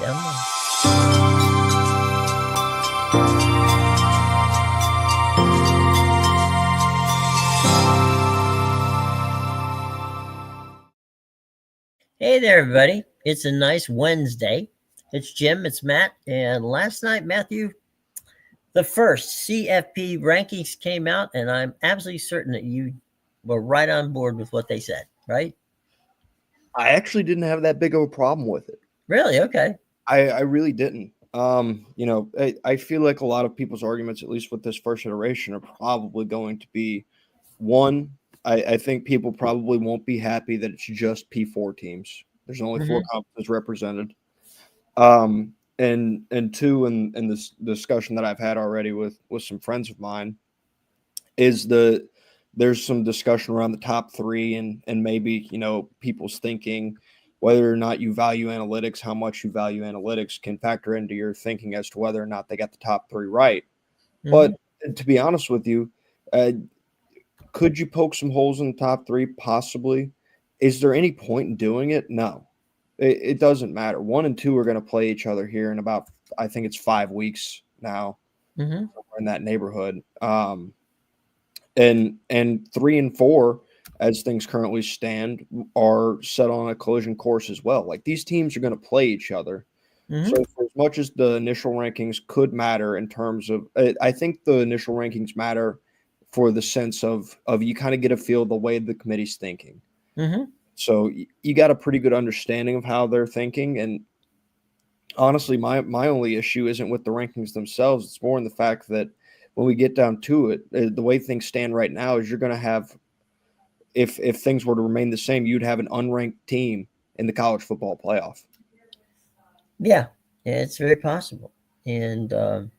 download. Hey there, everybody. It's a nice Wednesday. It's Jim, it's Matt, and last night, Matthew, the first CFP rankings came out, and I'm absolutely certain that you were right on board with what they said, right? I actually didn't have that big of a problem with it. Really? Okay. I really didn't. I feel like a lot of people's arguments, at least with this first iteration, are probably going to be one. I think people probably won't be happy that it's just P4 teams. There's only four conferences represented. And two, in this discussion that I've had already with some friends of mine, is there's some discussion around the top three and maybe people's thinking whether or not you value analytics, how much you value analytics can factor into your thinking as to whether or not they got the top three right. But to be honest with you, could you poke some holes in the top three? Possibly. Is there any point in doing it? No. It doesn't matter. 1 and 2 are going to play each other here in about, I think it's 5 weeks now, somewhere in that neighborhood. And 3 and 4, as things currently stand, are set on a collision course as well. Like, these teams are going to play each other. So for as much as the initial rankings could matter in terms of, I think the initial rankings matter for the sense of you kind of get a feel of the way the committee's thinking. So you got a pretty good understanding of how they're thinking. And honestly, my only issue isn't with the rankings themselves. It's more in the fact that when we get down to it, the way things stand right now is you're going to have, if things were to remain the same, you'd have an unranked team in the college football playoff. Yeah, it's very possible. And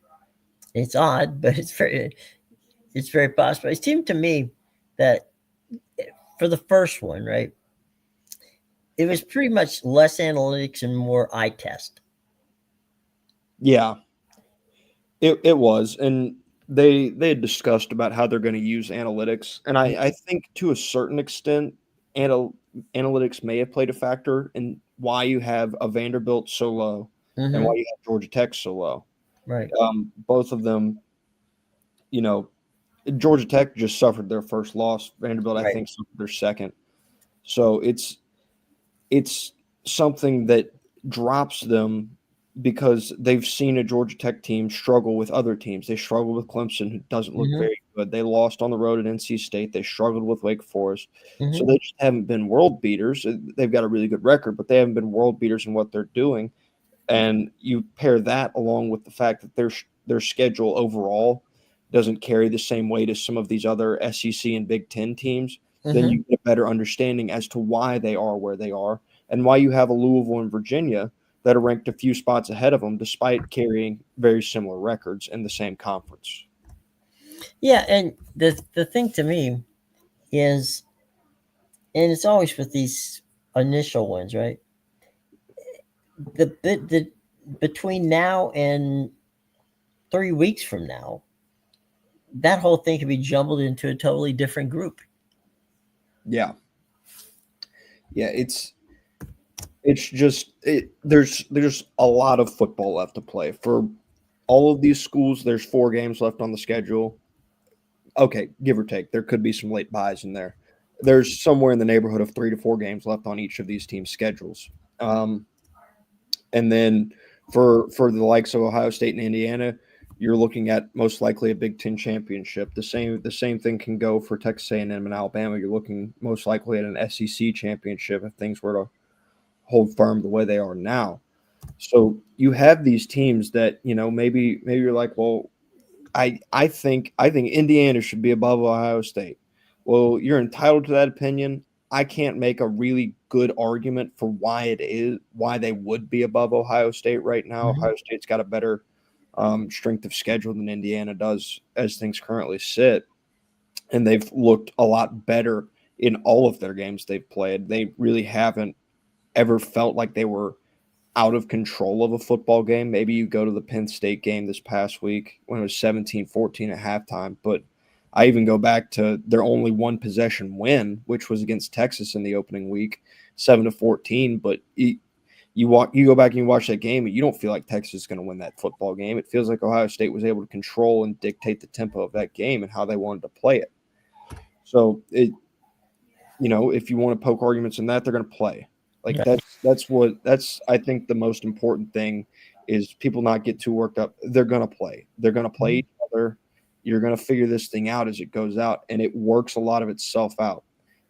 it's odd, but it's very possible. It seemed to me that for the first one, right, it was pretty much less analytics and more eye test. Yeah, it was. And they had discussed about how they're going to use analytics. And I think to a certain extent, analytics may have played a factor in why you have a Vanderbilt so low and why you have Georgia Tech so low. Right. Both of them, Georgia Tech just suffered their first loss. Vanderbilt, I think, suffered their second. So it's something that drops them because they've seen a Georgia Tech team struggle with other teams. They struggled with Clemson, who doesn't look very good. They lost on the road at NC State. They struggled with Wake Forest. So they just haven't been world beaters. They've got a really good record, but they haven't been world beaters in what they're doing. And you pair that along with the fact that their schedule overall doesn't carry the same weight as some of these other SEC and Big Ten teams, then you get a better understanding as to why they are where they are and why you have a Louisville and Virginia that are ranked a few spots ahead of them despite carrying very similar records in the same conference. Yeah, and the thing to me is, and it's always with these initial ones, right? The between now and 3 weeks from now, that whole thing can be jumbled into a totally different group. Yeah, it's just there's a lot of football left to play for all of these schools. There's 4 games left on the schedule. Okay, give or take. There could be some late buys in there. There's somewhere in the neighborhood of 3 to 4 games left on each of these teams' schedules. And then for the likes of Ohio State and Indiana, you're looking at most likely a Big Ten championship. The same thing can go for Texas A&M and Alabama. You're looking most likely at an SEC championship if things were to hold firm the way they are now. So you have these teams that, maybe you're like, well, I think Indiana should be above Ohio State. Well, you're entitled to that opinion. I can't make a really good argument for why they would be above Ohio State right now. Ohio State's got a better strength of schedule than Indiana does as things currently sit. And they've looked a lot better in all of their games they've played. They really haven't ever felt like they were out of control of a football game. Maybe you go to the Penn State game this past week when it was 17-14 at halftime, but I even go back to their only one possession win, which was against Texas in the opening week, 7-14. But You go back and you watch that game, and you don't feel like Texas is going to win that football game. It feels like Ohio State was able to control and dictate the tempo of that game and how they wanted to play it. So if you want to poke arguments in that, they're going to play. Like Right. that's I think the most important thing is people not get too worked up. They're going to play. They're going to play Mhm. each other. You're going to figure this thing out as it goes out, and it works a lot of itself out.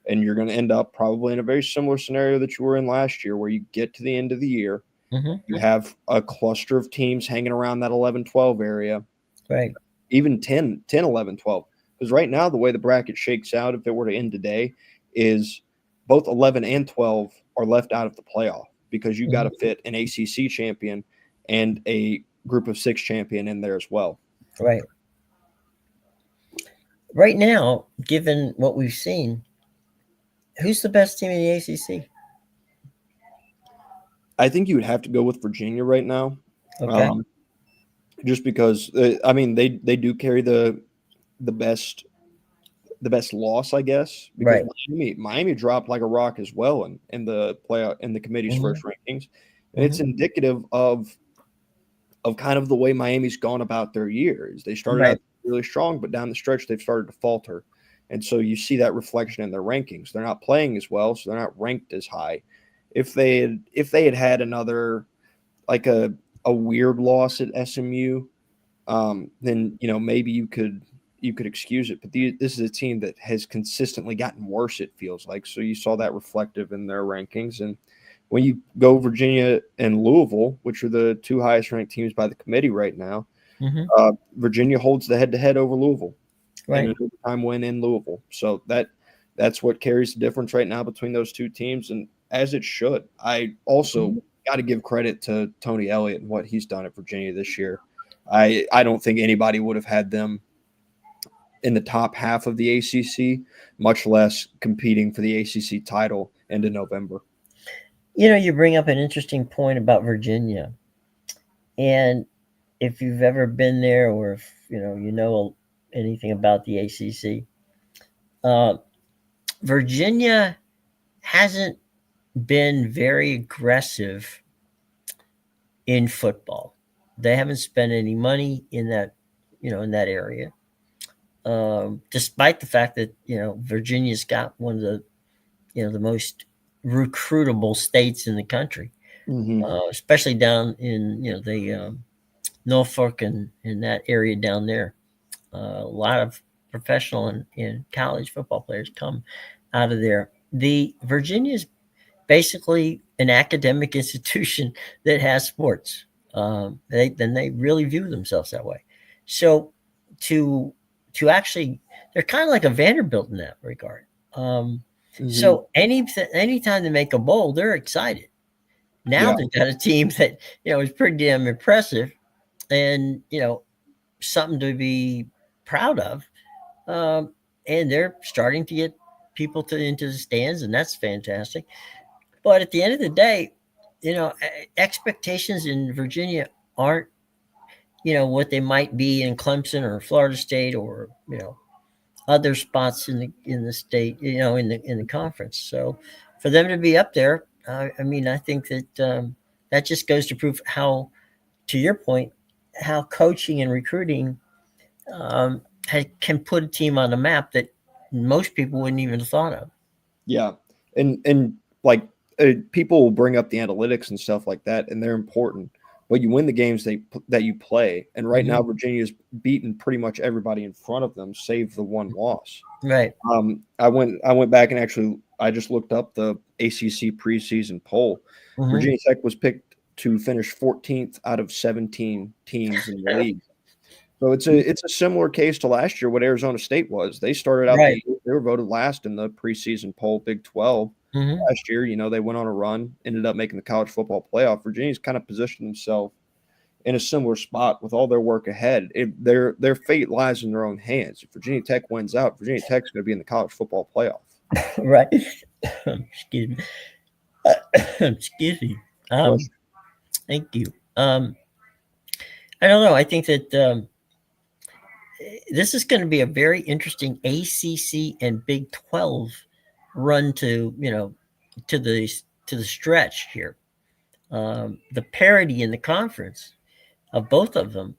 And you're going to end up probably in a very similar scenario that you were in last year, where you get to the end of the year, Mhm. you have a cluster of teams hanging around that 11-12 area, Right. even 10, 11, 12. Because right now, the way the bracket shakes out, if it were to end today, is both 11 and 12 are left out of the playoff because you got Mhm. to fit an ACC champion and a group of 6 champion in there as well. Right. Right now, given what we've seen, who's the best team in the ACC? I think you would have to go with Virginia right now, Okay. um, just because I mean they do carry the best the best loss, I guess, because Right. Miami dropped like a rock as well in the playoff in the committee's Mhm. first rankings, and it's Mhm. indicative of kind of the way Miami's gone about their years. They started Right. out really strong, but down the stretch they've started to falter, and so you see that reflection in their rankings. They're not playing as well, so they're not ranked as high. If they had had another like a weird loss at SMU, then maybe you could excuse it. But this is a team that has consistently gotten worse. It feels like so. You saw that reflective in their rankings, and when you go Virginia and Louisville, which are the two highest ranked teams by the committee right now, Mhm. Virginia holds the head to head over Louisville in Right. an overtime win in Louisville. So that's what carries the difference right now between those two teams, and as it should. I also Mhm. got to give credit to Tony Elliott and what he's done at Virginia this year. I don't think anybody would have had them in the top half of the ACC, much less competing for the ACC title into November. You bring up an interesting point about Virginia, and if you've ever been there, or if anything about the ACC, uh, Virginia hasn't been very aggressive in football. They haven't spent any money in that area, despite the fact that Virginia's got one of the most recruitable states in the country, Mm-hmm. especially down in the Norfolk and in that area down there. A lot of professional and college football players come out of there. The Virginia's basically an academic institution that has sports. They really view themselves that way. So to actually, they're kind of like a Vanderbilt in that regard. Um, Mm-hmm. so anytime they make a bowl, they're excited. Now Yeah. they've got a team that is pretty damn impressive, and something to be proud of. Um, and they're starting to get people into the stands, and that's fantastic. But at the end of the day, expectations in Virginia aren't what they might be in Clemson or Florida State, or other spots in the state, in the conference. So for them to be up there, I mean, I think that just goes to prove how, to your point, how coaching and recruiting can put a team on the map that most people wouldn't even have thought of. Yeah, and like people will bring up the analytics and stuff like that, and they're important. But you win the games that you play, and right Hmm. now Virginia's beaten pretty much everybody in front of them, save the one loss. Right. I went back and actually I just looked up the ACC preseason poll. Hmm. Virginia Tech was picked to finish 14th out of 17 teams in the league. So it's a similar case to last year what Arizona State was. They started out the Right. year, they were voted last in the preseason poll, Big 12. Hmm. Last year, they went on a run, ended up making the college football playoff. Virginia's kind of positioned themselves in a similar spot with all their work ahead. Their fate lies in their own hands. If Virginia Tech wins out, Virginia Tech's going to be in the college football playoff. Right. Excuse me. Excuse me. Plus, Thank you. I don't know. I think that this is going to be a very interesting ACC and Big 12 run to the stretch here. the parity in the conference of both of them,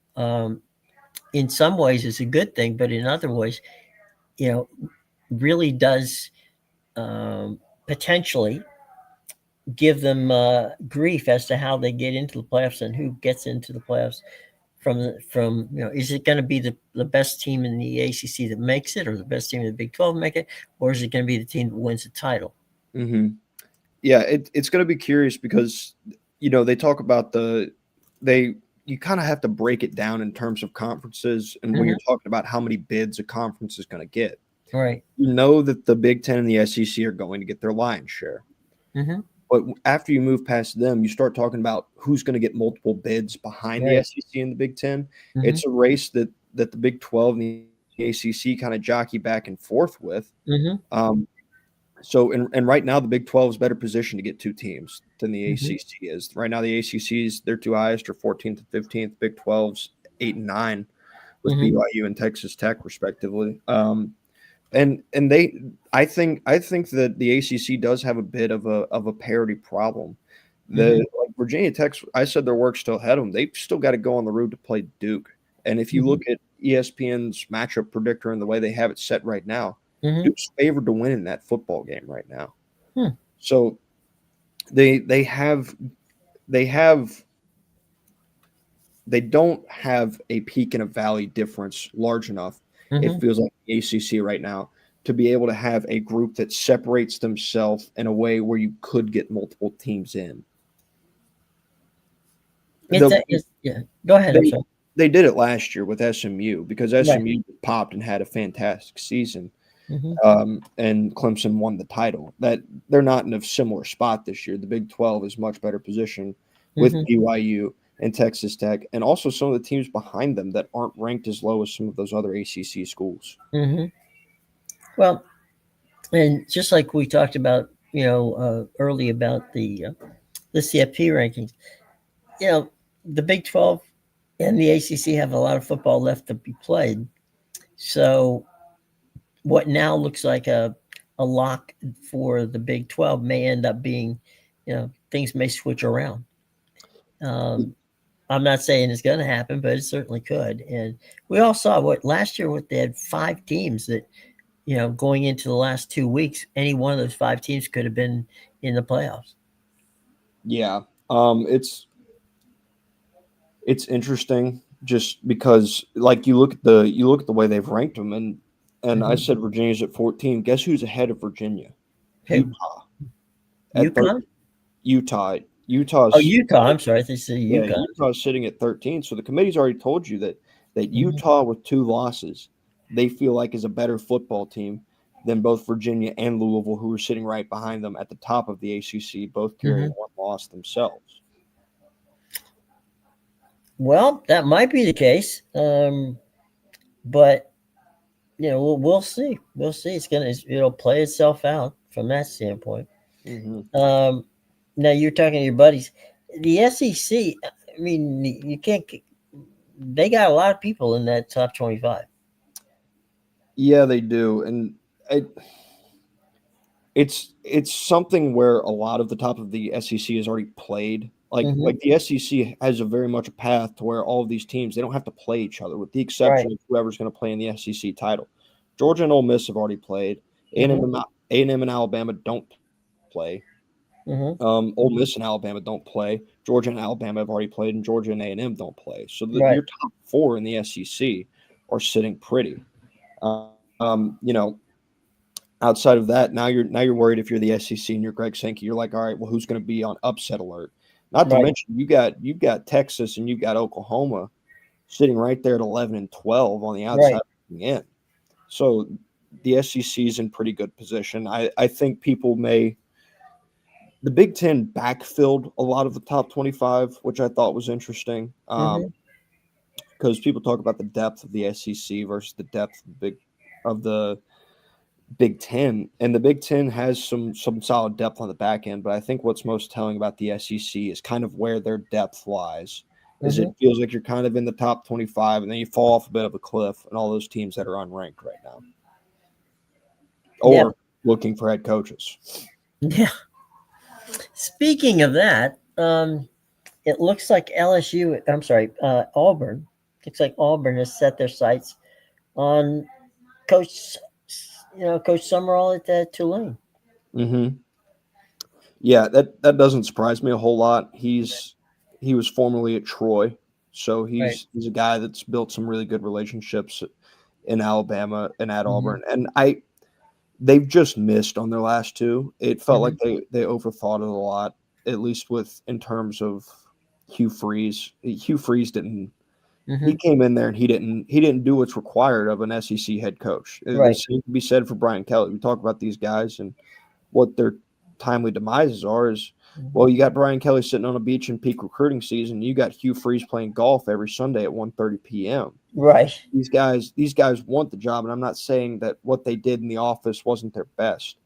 in some ways is a good thing, but in other ways, you know, really does potentially give them grief as to how they get into the playoffs and who gets into the playoffs from is it going to be the best team in the ACC that makes it, or the best team in the Big 12 make it, or is it going to be the team that wins the title? Mm-hmm. Yeah, it's going to be curious because they talk about they you kind of have to break it down in terms of conferences, and when Mm-hmm. you're talking about how many bids a conference is going to get, Right. you know that the Big Ten and the SEC are going to get their lion's share. Mm-hmm. But after you move past them, you start talking about who's going to get multiple bids behind the Right. SEC and the Big Ten. Mm-hmm. It's a race that the Big 12 and the ACC kind of jockey back and forth with. Mm-hmm. Um, and right now the Big 12 is better positioned to get two teams than the Mm-hmm. ACC is. Right now the ACC's their two highest are 14th and 15th. Big 12's 8 and 9 with Mm-hmm. BYU and Texas Tech respectively. And they I think that the ACC does have a bit of a parity problem. The Mm-hmm. like Virginia Tech, I said their work's still ahead of them. They've still got to go on the road to play Duke. And if you Mm-hmm. look at ESPN's matchup predictor and the way they have it set right now, Mm-hmm. Duke's favored to win in that football game right now. Hmm. So they have they don't have a peak and a valley difference large enough. It Mm-hmm. feels like the ACC right now to be able to have a group that separates themselves in a way where you could get multiple teams in. The, Yeah. Go ahead. I'm they sorry. they did it last year with SMU because Right. SMU popped and had a fantastic season, Mm-hmm. and Clemson won the title. That they're not in a similar spot this year. The Big 12 is much better positioned with Mm-hmm. BYU and Texas Tech, and also some of the teams behind them that aren't ranked as low as some of those other ACC schools. Mm-hmm. Well, and just like we talked about, early about the CFP rankings, you know, the Big 12 and the ACC have a lot of football left to be played. So what now looks like a lock for the Big 12 may end up being, things may switch around. Um, I'm not saying it's going to happen, but it certainly could. And we all saw what last year. What they had 5 teams that, going into the last 2 weeks, any one of those 5 teams could have been in the playoffs. Yeah, it's interesting just because like you look at the way they've ranked them, and I Mm-hmm. said Virginia's at 14. Guess who's ahead of Virginia? Who? Utah at 13. UConn? Utah. Oh, Utah's Utah. I'm sorry. They said Yeah, UConn. Utah's sitting at 13. So the committee's already told you that Mm-hmm. Utah with 2 losses, they feel like is a better football team than both Virginia and Louisville, who are sitting right behind them at the top of the ACC, both carrying Mm-hmm. 1 loss themselves. Well, that might be the case. But we'll see. We'll see. It'll play itself out from that standpoint. Hmm. Um, Now you're talking to your buddies. The SEC. I mean, you can't. They got a lot of people in that top 25. Yeah, they do, and it's something where a lot of the top of the SEC has already played. Mm-hmm. Like the SEC has a very much a path to where all of these teams they don't have to play each other, with the Right. exception of whoever's going to play in the SEC title. Georgia and Ole Miss have already played. Mm-hmm. A&M and Alabama don't play. Mm-hmm. Ole Miss and Alabama don't play. Georgia and Alabama have already played, and Georgia and A&M don't play. So Right. your top 4 in the SEC are sitting pretty. Outside of that, now you're worried if you're the SEC and you're Greg Sankey. You're like, all right, well, who's going to be on upset alert? Not to Right. mention you've got Texas and you've got Oklahoma sitting right there at 11 and 12 on the outside Right. looking in. So the SEC is in pretty good position. I think people may the Big Ten backfilled a lot of the top 25, which I thought was interesting. Mm-hmm. Because people talk about the depth of the SEC versus the depth of the Big Ten, and the Big Ten has some solid depth on the back end. But I think what's most telling about the SEC is kind of where their depth lies. Is Mm-hmm. it feels like you're kind of in the top 25, and then you fall off a bit of a cliff, and all those teams that are unranked right now, Yeah. or looking for head coaches. Yeah. Speaking of that, Um, it looks like LSU. I'm sorry, Auburn. Looks like Auburn has set their sights on Coach, Coach Summerall at Tulane. Mm-hmm. Yeah, that doesn't surprise me a whole lot. He was formerly at Troy, so Right. he's a guy that's built some really good relationships in Alabama and at Mm-hmm. Auburn. And they've just missed on their last two. It felt Mm-hmm. like they overthought it a lot, at least with in terms of Hugh Freeze. Hugh Freeze didn't. Mm-hmm. He came in there and he didn't do what's required of an SEC head coach. The Right. same can be said for Brian Kelly. We talk about these guys and what their timely demises are. Is Mm-hmm. well, you got Brian Kelly sitting on a beach in peak recruiting season. You got Hugh Freeze playing golf every Sunday at 1:30 p.m. Right. These guys want the job, and I'm not saying that what they did in the office wasn't their best.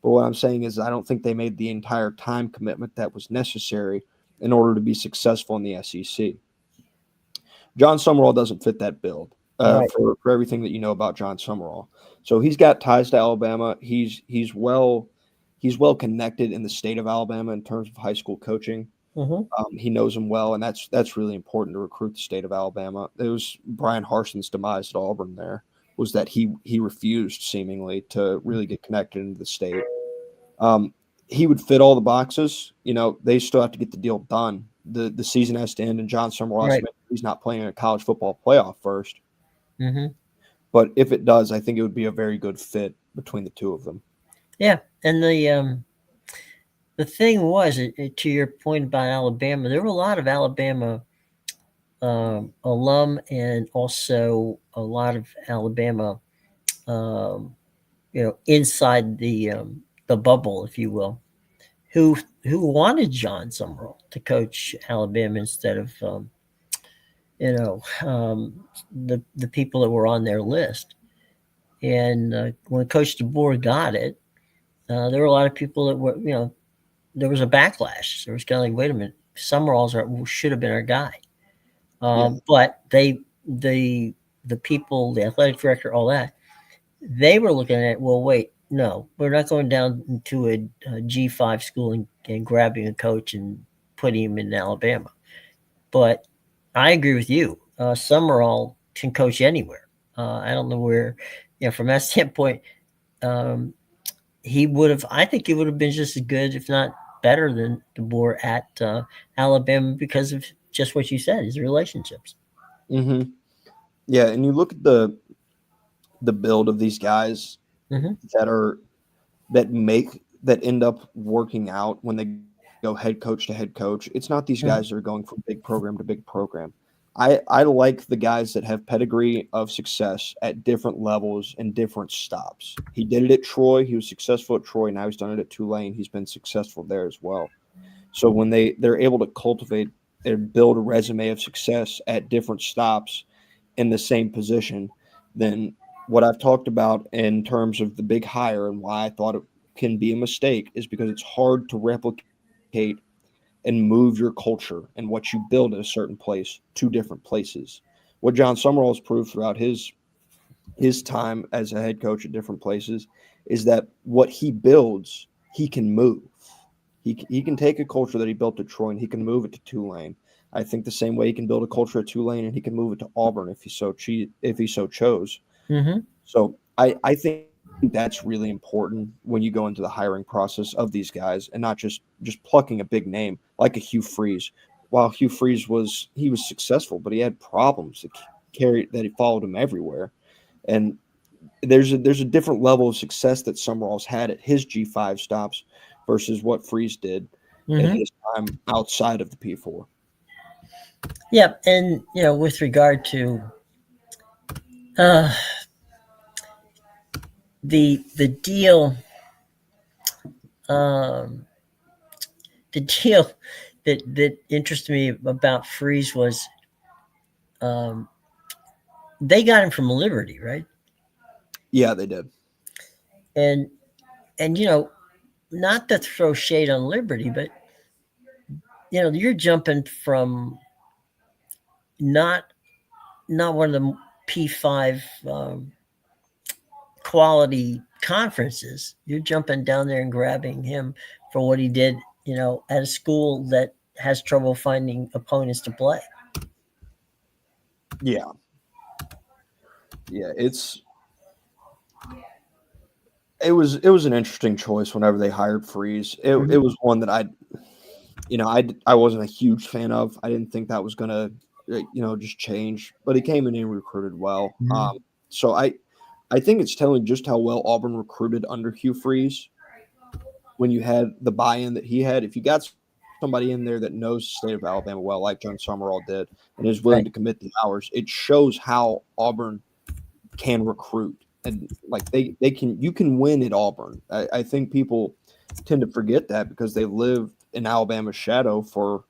But what I'm saying is I don't think they made the entire time commitment that was necessary in order to be successful in the SEC. John Summerall doesn't fit that build Right. for everything that you know about John Summerall. So he's got ties to Alabama. He's well connected in the state of Alabama in terms of high school coaching. Mm-hmm. He knows him well, and that's really important to recruit the state of Alabama. It was Brian Harson's demise at Auburn. There was that he refused seemingly to really get connected into the state. Um, he would fit all the boxes. They still have to get the deal done. The season has to end, and John Summerall has to Right. make sure he's not playing in a college football playoff first. Mm-hmm. But if it does, I think it would be a very good fit between the two of them. Yeah. And the thing was, to your point about Alabama, there were a lot of Alabama alum and also a lot of Alabama, um, inside the bubble, if you will, who who wanted John Summerall to coach Alabama instead of you know the people that were on their list. And when Coach DeBoer got it, there were a lot of people that were there was a backlash. There was kind of like, wait a minute, Summerall's should have been our guy. Yeah. But the people, the athletic director, all that, they were looking at, well, wait, no, we're not going down to a G5 school and grabbing a coach and putting him in Alabama. But I agree with you. Summerall can coach anywhere. I don't know where, from that standpoint, um, he would have. I think he would have been just as good, if not better, than DeBoer at Alabama because of just what you said, his relationships. hmm Yeah, and you look at the build of these guys Mm-hmm. that are that end up working out when they go head coach to head coach. It's not these guys that are Mm-hmm. going from big program to big program. I like the guys that have pedigree of success at different levels and different stops. He did it at Troy. He was successful at Troy. Now he's done it at Tulane. He's been successful there as well. So when they're able to cultivate and build a resume of success at different stops in the same position, then what I've talked about in terms of the big hire and why I thought it can be a mistake is because it's hard to replicate and move your culture and what you build at a certain place to different places. What John Summerall has proved throughout his time as a head coach at different places is that what he builds, he can move. He can take a culture that he built at Troy and he can move it to Tulane. I think the same way he can build a culture at Tulane and he can move it to Auburn if he so chose. Mm-hmm. So I think that's really important when you go into the hiring process of these guys and not just plucking a big name like a Hugh Freeze. While Hugh Freeze was successful, but he had problems that he followed him everywhere. And there's a different level of success that Summerall's had at his G5 stops versus what Freeze did in Mm-hmm. his time outside of the P4. Yeah, and with regard to uh, the deal, um, the deal that interested me about Freeze was um, they got him from Liberty, right? Yeah, they did. And and not to throw shade on Liberty, but you're jumping from not not one of the P5 quality conferences. You're jumping down there and grabbing him for what he did, at a school that has trouble finding opponents to play. Yeah, yeah. It was an interesting choice whenever they hired Freeze. It Mhm. was one that I wasn't a huge fan of. I didn't think that was gonna just change, but he came in and recruited well. Mhm. So I think it's telling just how well Auburn recruited under Hugh Freeze when you had the buy-in that he had. If you got somebody in there that knows the state of Alabama well, like John Summerall did, and is willing to Right. commit the hours, it shows how Auburn can recruit, and like they can you can win at Auburn. I think people tend to forget that because they lived in Alabama's shadow for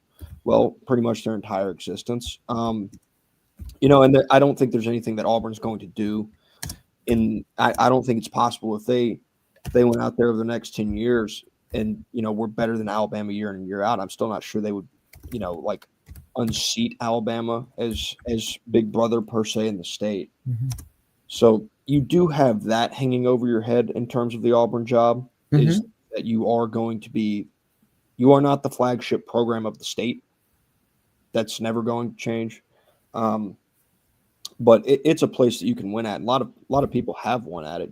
pretty much their entire existence. And I don't think there's anything that Auburn's going to do. I don't think it's possible if they went out there over the next 10 years and we're better than Alabama year in and year out. I'm still not sure they would like unseat Alabama as big brother per se in the state. Mhm. So you do have that hanging over your head in terms of the Auburn job, is Mhm. that you are not the flagship program of the state. That's never going to change. Um, but it's a place that you can win at. A lot of people have won at it.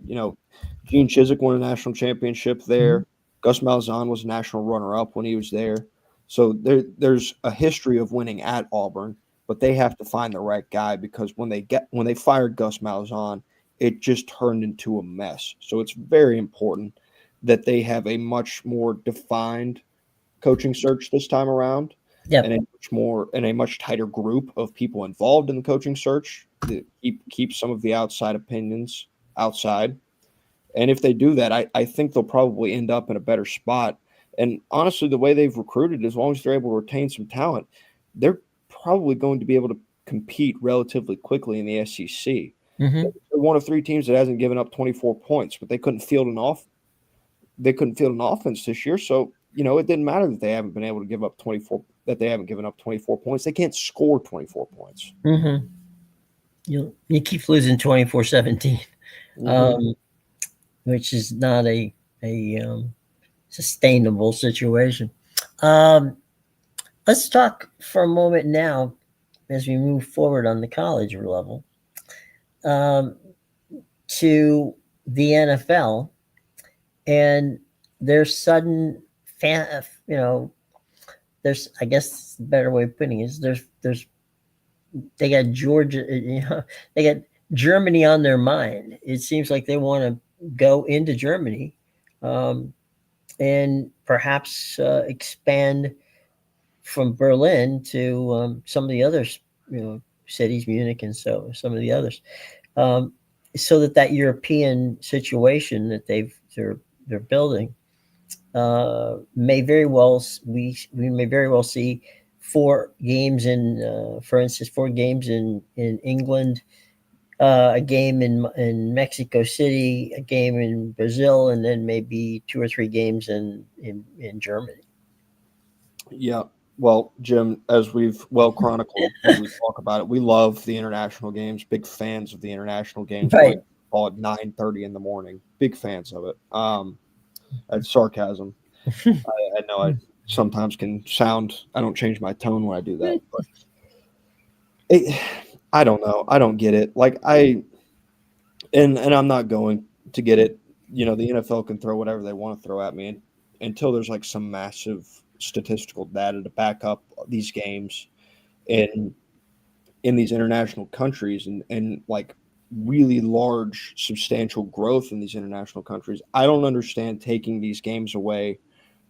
Gene Chizik won a national championship Mhm. there. Gus Malzahn was a national runner-up when he was there. So there's a history of winning at Auburn, but they have to find the right guy because when they fired Gus Malzahn, it just turned into a mess. So it's very important that they have a much more defined coaching search this time around, and Yep. a much tighter group of people involved in the coaching search that keep some of the outside opinions outside. And if they do that, I think they'll probably end up in a better spot. And honestly, the way they've recruited, as long as they're able to retain some talent, they're probably going to be able to compete relatively quickly in the SEC. They're Mhm. one of three teams that hasn't given up 24 points, but they couldn't field an offense this year. So, it didn't matter that they haven't been able to give up 24, that they haven't given up 24 points. They can't score 24 points. Mhm. You keep losing 24-17, Hmm. um, which is not a sustainable situation. Um, let's talk for a moment now as we move forward on the college level, um, to the NFL and their sudden fan. There's, I guess the better way of putting it is there's they got Georgia, they got Germany on their mind. It seems like they want to go into Germany, um, and perhaps expand from Berlin to some of the other cities, Munich, and so some of the others, um, so that European situation that they're building may very well we may very well see for instance, 4 games in England, a game in Mexico City, a game in Brazil, and then maybe 2 or 3 games in Germany. Yeah. Well, Jim, as we've well chronicled as we talk about it, we love the international games. Big fans of the international games. We like Right. to call it 9:30 in the morning. Big fans of it. That's sarcasm. I know I sometimes can sound. I don't change my tone when I do that, but it, I don't know. I don't get it. Like and I'm not going to get it. The NFL can throw whatever they want to throw at me until there's like some massive statistical data to back up these games in these international countries and like really large substantial growth in these international countries. I don't understand taking these games away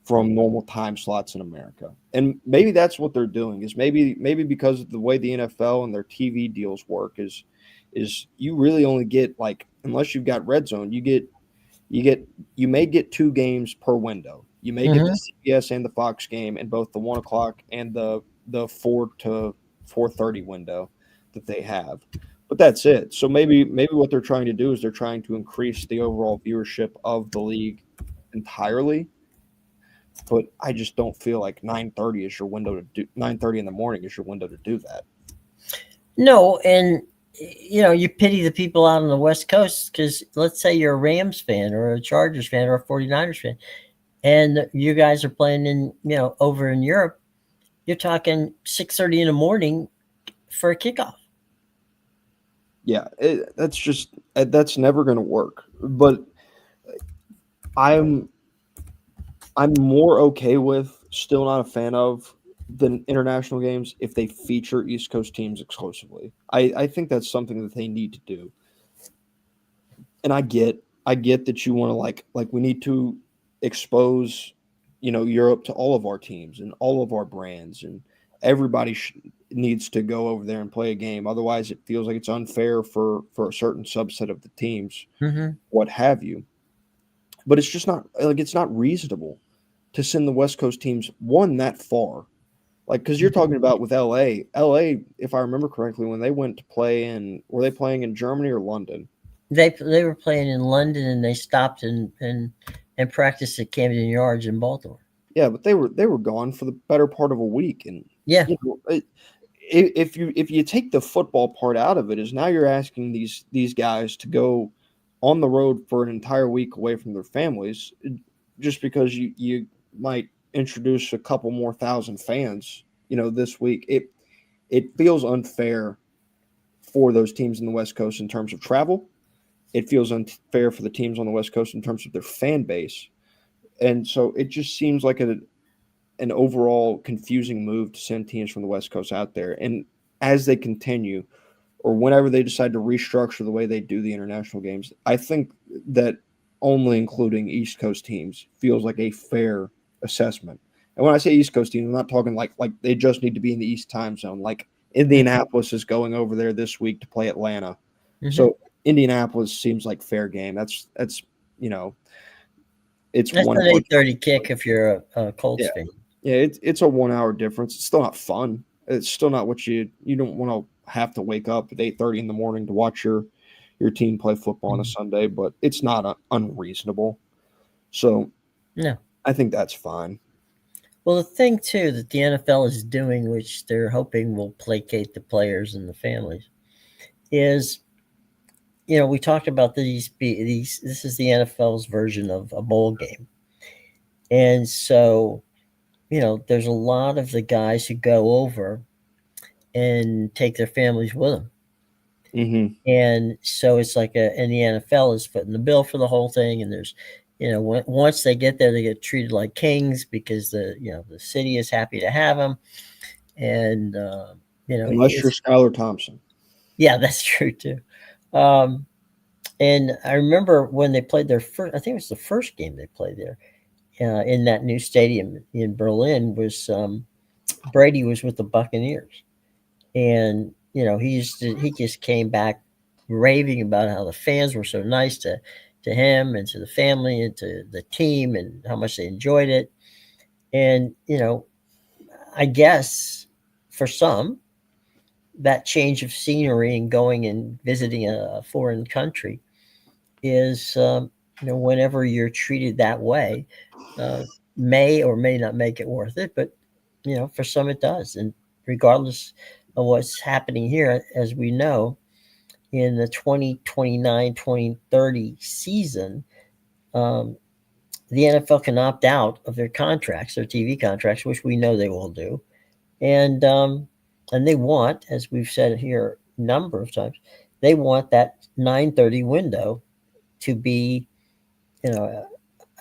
from normal time slots in America. And maybe that's what they're doing, is maybe because of the way the NFL and their TV deals work is you really only get, like, unless you've got red zone, you get you may get 2 games per window. You may get the Hmm. CBS and the Fox game in both the 1 o'clock and the 4 to 4:30 window that they have. But that's it. So maybe what they're trying to do is they're trying to increase the overall viewership of the league entirely. But I just don't feel like 9:30 in the morning is your window to do that. No, and you pity the people out on the West Coast because let's say you're a Rams fan or a Chargers fan or a 49ers fan, and you guys are playing in over in Europe. You're talking 6:30 in the morning for a kickoff. Yeah, that's never going to work. But I'm I'm more okay with, still not a fan of, the international games if they feature East Coast teams exclusively. I think that's something that they need to do. And I get that you want to, like we need to expose, Europe to all of our teams and all of our brands, and everybody needs to go over there and play a game. Otherwise, it feels like it's unfair for a certain subset of the teams, Mm-hmm. what have you. But it's just not, like, it's not reasonable to send the West Coast teams one that far. Like, because you're talking about with LA, if I remember correctly, when they went to play in, were they playing in Germany or London? They were playing in London and they stopped and practiced at Camden Yards in Baltimore. Yeah, but they were gone for the better part of a week, and Yeah. you know, if you take the football part out of it, is now you're asking these guys to go on the road for an entire week away from their families, just because you might introduce a couple more thousand fans, this week. It feels unfair for those teams in the West Coast in terms of travel. It feels unfair for the teams on the West Coast in terms of their fan base. And so it just seems like an overall confusing move to send teams from the West Coast out there. And as they continue, or whenever they decide to restructure the way they do the international games, I think that only including East Coast teams feels like a fair assessment. And when I say East Coast teams, I'm not talking like they just need to be in the East time zone. Like Indianapolis is going over there this week to play Atlanta. Mm-hmm. So Indianapolis seems like fair game. That's you know, it's That's one an hour 8:30 difference. kick if you're a Colts Yeah. fan. Yeah, it's a 1 hour difference. It's still not fun. It's still not what you don't want to have to wake up at 8:30 in the morning to watch your team play football on a Mhm. Sunday, but it's not unreasonable. So No. I think that's fine. Well, the thing too that the NFL is doing, which they're hoping will placate the players and the families, is we talked about these. This is the NFL's version of a bowl game, and so there's a lot of the guys who go over and take their families with them. Hmm. And so it's like and the NFL is footing the bill for the whole thing. And there's, once they get there, they get treated like kings because the city is happy to have them. And, Unless you're it's, Skylar Thompson. yeah, that's true too. Um, and I remember when they played their first, I think it was the first game they played there in that new stadium in Berlin was Brady was with the Buccaneers. And he just came back raving about how the fans were so nice to him and to the family and to the team and how much they enjoyed it. And I guess for some, that change of scenery and going and visiting a foreign country is whenever you're treated that way, uh, may or may not make it worth it, but for some it does. And regardless of what's happening here, as we know, in the 2029-2030 season, um, the NFL can opt out of their contracts, their TV contracts, which we know they will do, and they want, as we've said here a number of times, they want that 9:30 window to be, you know,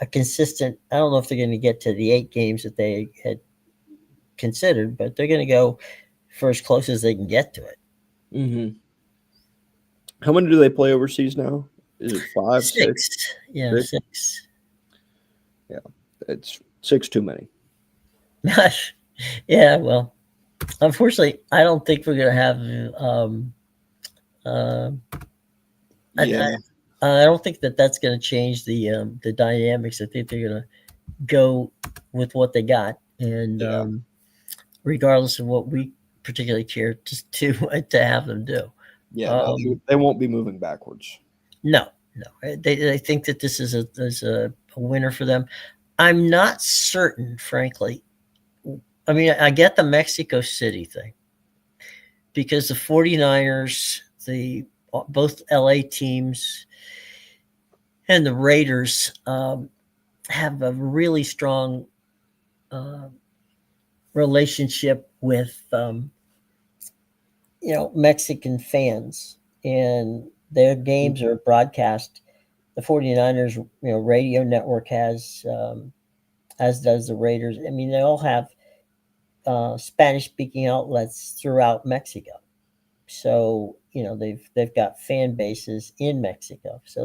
a consistent. I don't know if they're going to get to the 8 games that they had considered, but they're going to go for as close as they can get to it. Hmm. How many do they play overseas now? Is it five, six, 6, yeah, six? 6. Yeah, it's six too many. Yeah, well, unfortunately, I don't think we're gonna have. Uh, I, Yeah, I don't think that that's gonna change the dynamics. I think they're gonna go with what they got, and yeah, regardless of what we particularly care to have them do. yeah. No, Um, they won't be moving backwards. no, no, they think that this is a winner for them. I'm not certain, frankly. I mean, I get the Mexico City thing because the 49ers, the both LA teams and the Raiders have a really strong uh, relationship with Mexican fans, and their games are broadcast. The 49ers radio network has, as does the Raiders. I mean, they all have Spanish speaking outlets throughout Mexico. So they've got fan bases in Mexico. So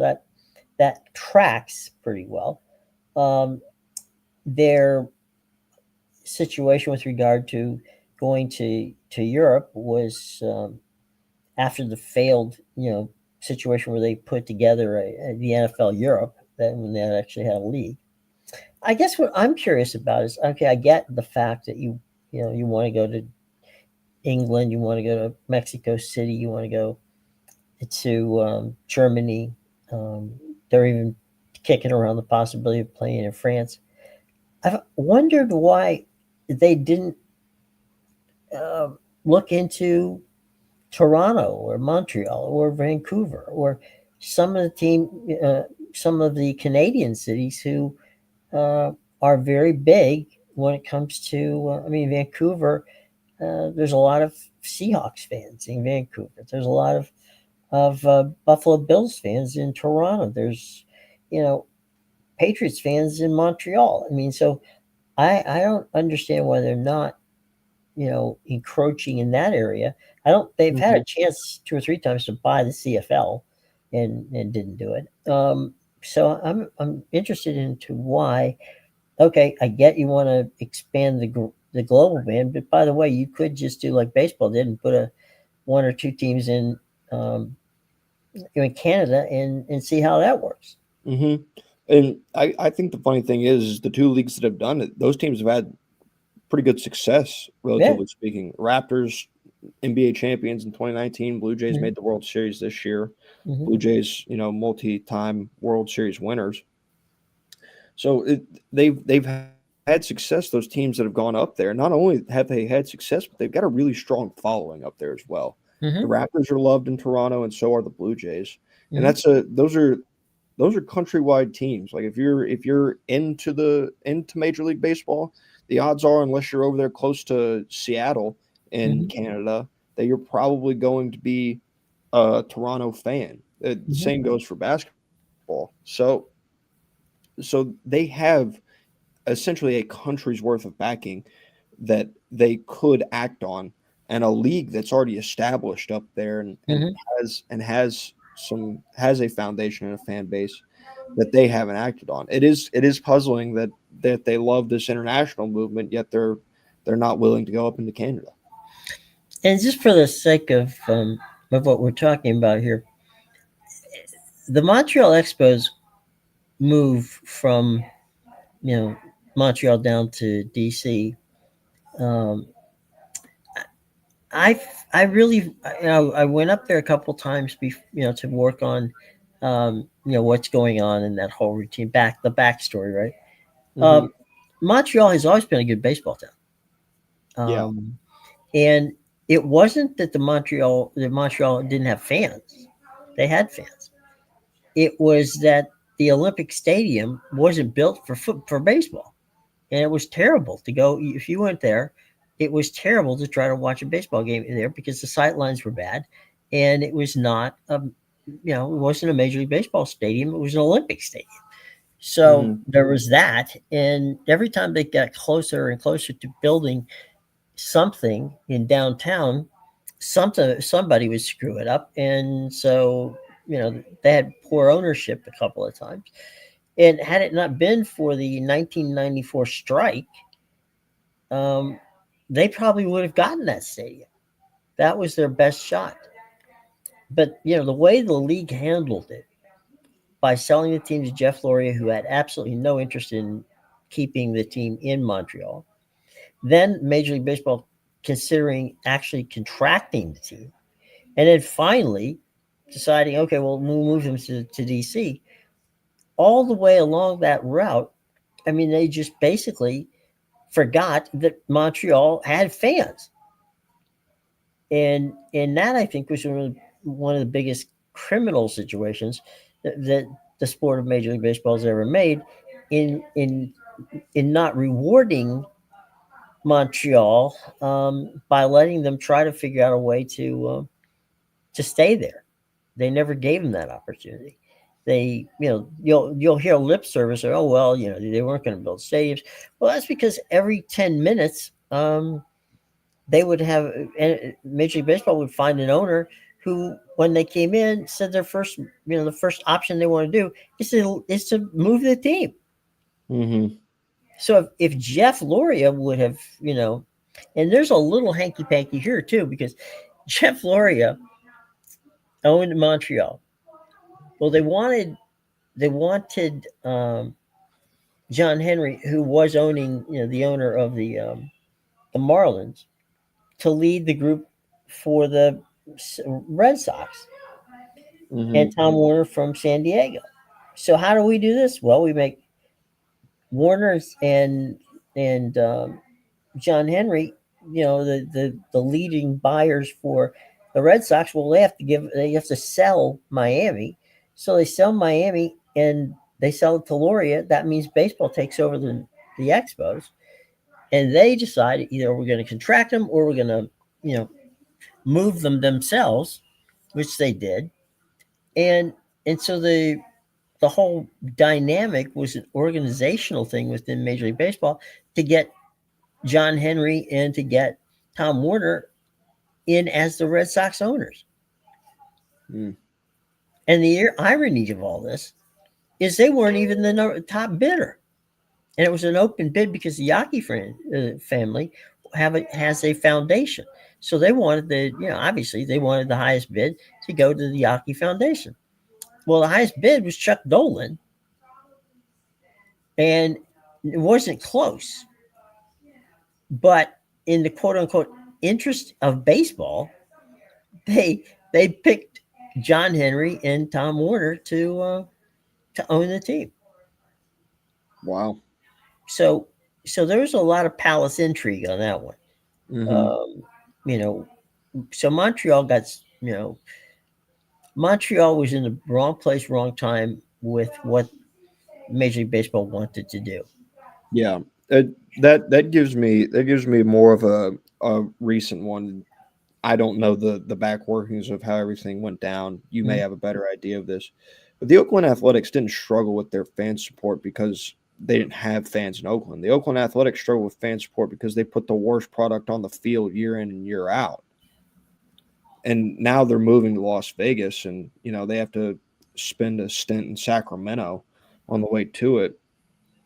that tracks pretty well. Um, their situation with regard to going to Europe was, after the failed situation where they put together the NFL Europe, that when they actually had a league. I guess what I'm curious about is, okay, I get the fact that you want to go to England, you want to go to Mexico City, you want to go to Germany. Um, they're even kicking around the possibility of playing in France. I've wondered why they didn't uh, look into Toronto or Montreal or Vancouver or some of the team, uh, some of the Canadian cities who uh, are very big when it comes to. I mean, Vancouver. There's a lot of Seahawks fans in Vancouver. There's a lot of Buffalo Bills fans in Toronto. There's, you know, Patriots fans in Montreal. I mean, so I don't understand why they're not, encroaching in that area. I don't. They've had Mm-hmm. a chance two or three times to buy the CFL, and didn't do it. So I'm interested into why. Okay, I get you want to expand the global band, but by the way, you could just do like baseball did and put a one or two teams um, in Canada and see how that works. Mm-hmm. And I think the funny thing is the two leagues that have done it, those teams have had pretty good success, Yeah. relatively speaking. Raptors, NBA champions in 2019. Blue Jays Hmm. made the World Series this year. Hmm. Blue Jays, multi-time World Series winners. So they've had success. Those teams that have gone up there. Not only have they had success, but they've got a really strong following up there as well. The Hmm. Raptors are loved in Toronto, and so are the Blue Jays. And Hmm. those are countrywide teams. Like if you're into Major League Baseball, the odds are, unless you're over there close to Seattle in Hmm. Canada, that you're probably going to be a Toronto fan. The Hmm. same goes for basketball. So they have essentially a country's worth of backing that they could act on, and a league that's already established up there, and Hmm. has a foundation and a fan base that they haven't acted on. It is puzzling that they love this international movement, yet they're not willing to go up into Canada. And just for the sake of what we're talking about here, the Montreal Expos move from you know Montreal down to DC. Um, I I really I went up there a couple times to work on what's going on in that whole routine, the backstory, right? Hmm. Montreal has always been a good baseball Yeah. town, and it wasn't that the Montreal didn't have fans; they had fans. It was that the Olympic Stadium wasn't built for baseball, and it was terrible to go. If you went there, it was terrible to try to watch a baseball game there because the sight lines were bad, and it was not it wasn't a Major League Baseball stadium. It was an Olympic stadium. So Hmm. there was that, and every time they got closer and closer to building something in downtown, somebody would screw it up, and so they had poor ownership a couple of times. And had it not been for the 1994 strike, um, they probably would have gotten that stadium. That was their best shot. But the way the league handled it by selling the team to Jeff Loria, who had absolutely no interest in keeping the team in Montreal, then Major League Baseball considering actually contracting the team, and then finally deciding, okay, well, we'll move them to DC. All the way along that route, I mean, they just basically forgot that Montreal had fans, and that I think was one of the biggest criminal situations that the sport of Major League Baseball has ever made in in not rewarding Montreal by letting them try to figure out a way to stay there. They never gave them that opportunity. They, you'll hear lip service or, oh well, they weren't going to build stadiums. Well, that's because every 10 minutes, they would have Major League Baseball would find an owner who, when they came in, said the first option they want to do is to move the team. Mm-hmm. So if Jeff Loria would have, and there's a little hanky panky here too, because Jeff Loria owned Montreal. Well, they wanted John Henry, who was owning, the owner of the Marlins, to lead the group for the Red Sox, Mm-hmm. and Tom Warner from San Diego. So how do we do this? Well, we make Warner's and John Henry, the leading buyers for the Red Sox. Well, they have to sell Miami, so they sell Miami and they sell it to Loria. That means baseball takes over the Expos, and they decide either we're going to contract them or we're going to move them themselves, which they did, and so the whole dynamic was an organizational thing within Major League Baseball to get John Henry and to get Tom Warner in as the Red Sox owners. Mm. And the irony of all this is they weren't even the top bidder. And it was an open bid because the Yaki family has a foundation. So they wanted obviously they wanted the highest bid to go to the Yaki Foundation. Well, the highest bid was Chuck Dolan, and it wasn't close. But in the quote unquote interest of baseball, they they picked John Henry and Tom Warner to own the team. Wow. So there was a lot of palace intrigue on that one. Mm-hmm. Um, you know, so Montreal was in the wrong place, wrong time with what Major League Baseball wanted to do. Yeah. That gives me more of a recent one. I don't know the back workings of how everything went down. You may Mhm. have a better idea of this. But the Oakland Athletics didn't struggle with their fan support because they didn't have fans in Oakland. The Oakland Athletics struggled with fan support because they put the worst product on the field year in and year out. And now they're moving to Las Vegas, and they have to spend a stint in Sacramento on the way to it.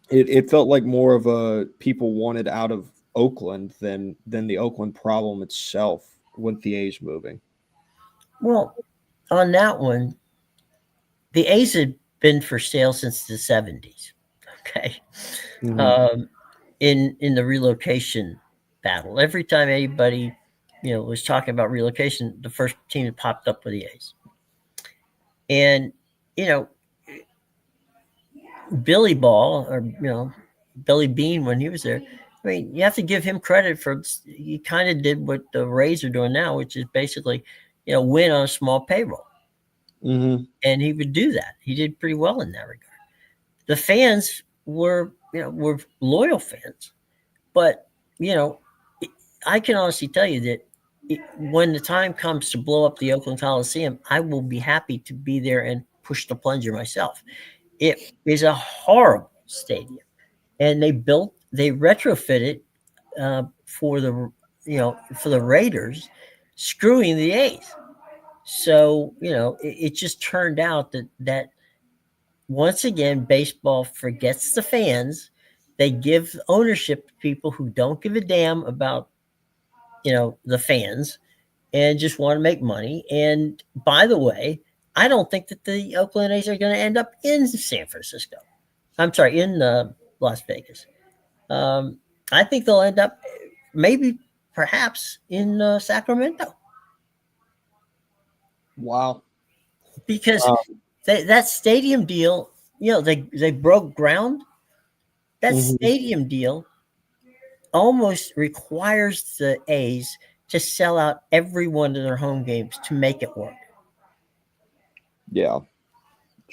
It felt like more of a people wanted out of Oakland than the Oakland problem itself with the A's moving. Well, on that one, the A's had been for sale since the 70s. Okay. Hmm. Um, in the relocation battle, every time anybody was talking about relocation, the first team that popped up were the A's. And you know, Billy Ball, or Billy Bean, when he was there, I mean, you have to give him credit for he kind of did what the Rays are doing now, which is basically win on a small payroll, Hmm. and he would do that. He did pretty well in that regard. The fans were loyal fans, but you know, I can honestly tell you that when the time comes to blow up the Oakland Coliseum, I will be happy to be there and push the plunger myself. It is a horrible stadium, and they retrofitted for the Raiders, screwing the A's. So it just turned out that once again baseball forgets the fans. They give ownership to people who don't give a damn about the fans and just want to make money. And by the way, I don't think that the Oakland A's are going to end up in San Francisco. I'm sorry, in Las Vegas. Um, I think they'll end up maybe perhaps in Sacramento, Wow. because Um, that stadium deal, they broke ground. That mhm. stadium deal almost requires the A's to sell out every one of their home games to make it work. Yeah.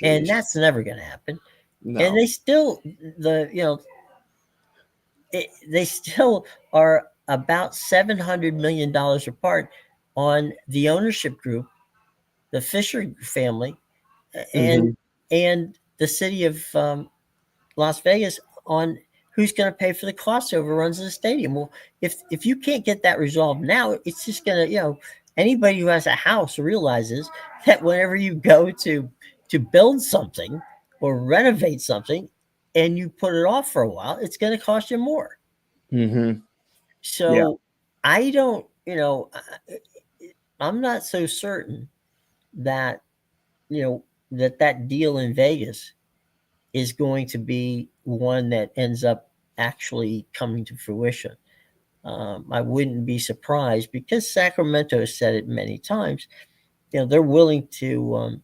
And Jeez. that's never going to happen. And No. they still, the they still are about $700 million apart on the ownership group, the Fisher family, and Hmm. the city of Las Vegas on who's going to pay for the cost overruns of the stadium. Well, if you can't get that resolved now, it's just going to, anybody who has a house realizes that whenever you go to build something or renovate something and you put it off for a while, it's going to cost you more. Hmm. Yeah. So I don't, I'm not so certain that, that deal in Vegas is going to be one that ends up actually coming to fruition. I wouldn't be surprised because Sacramento has said it many times. They're willing to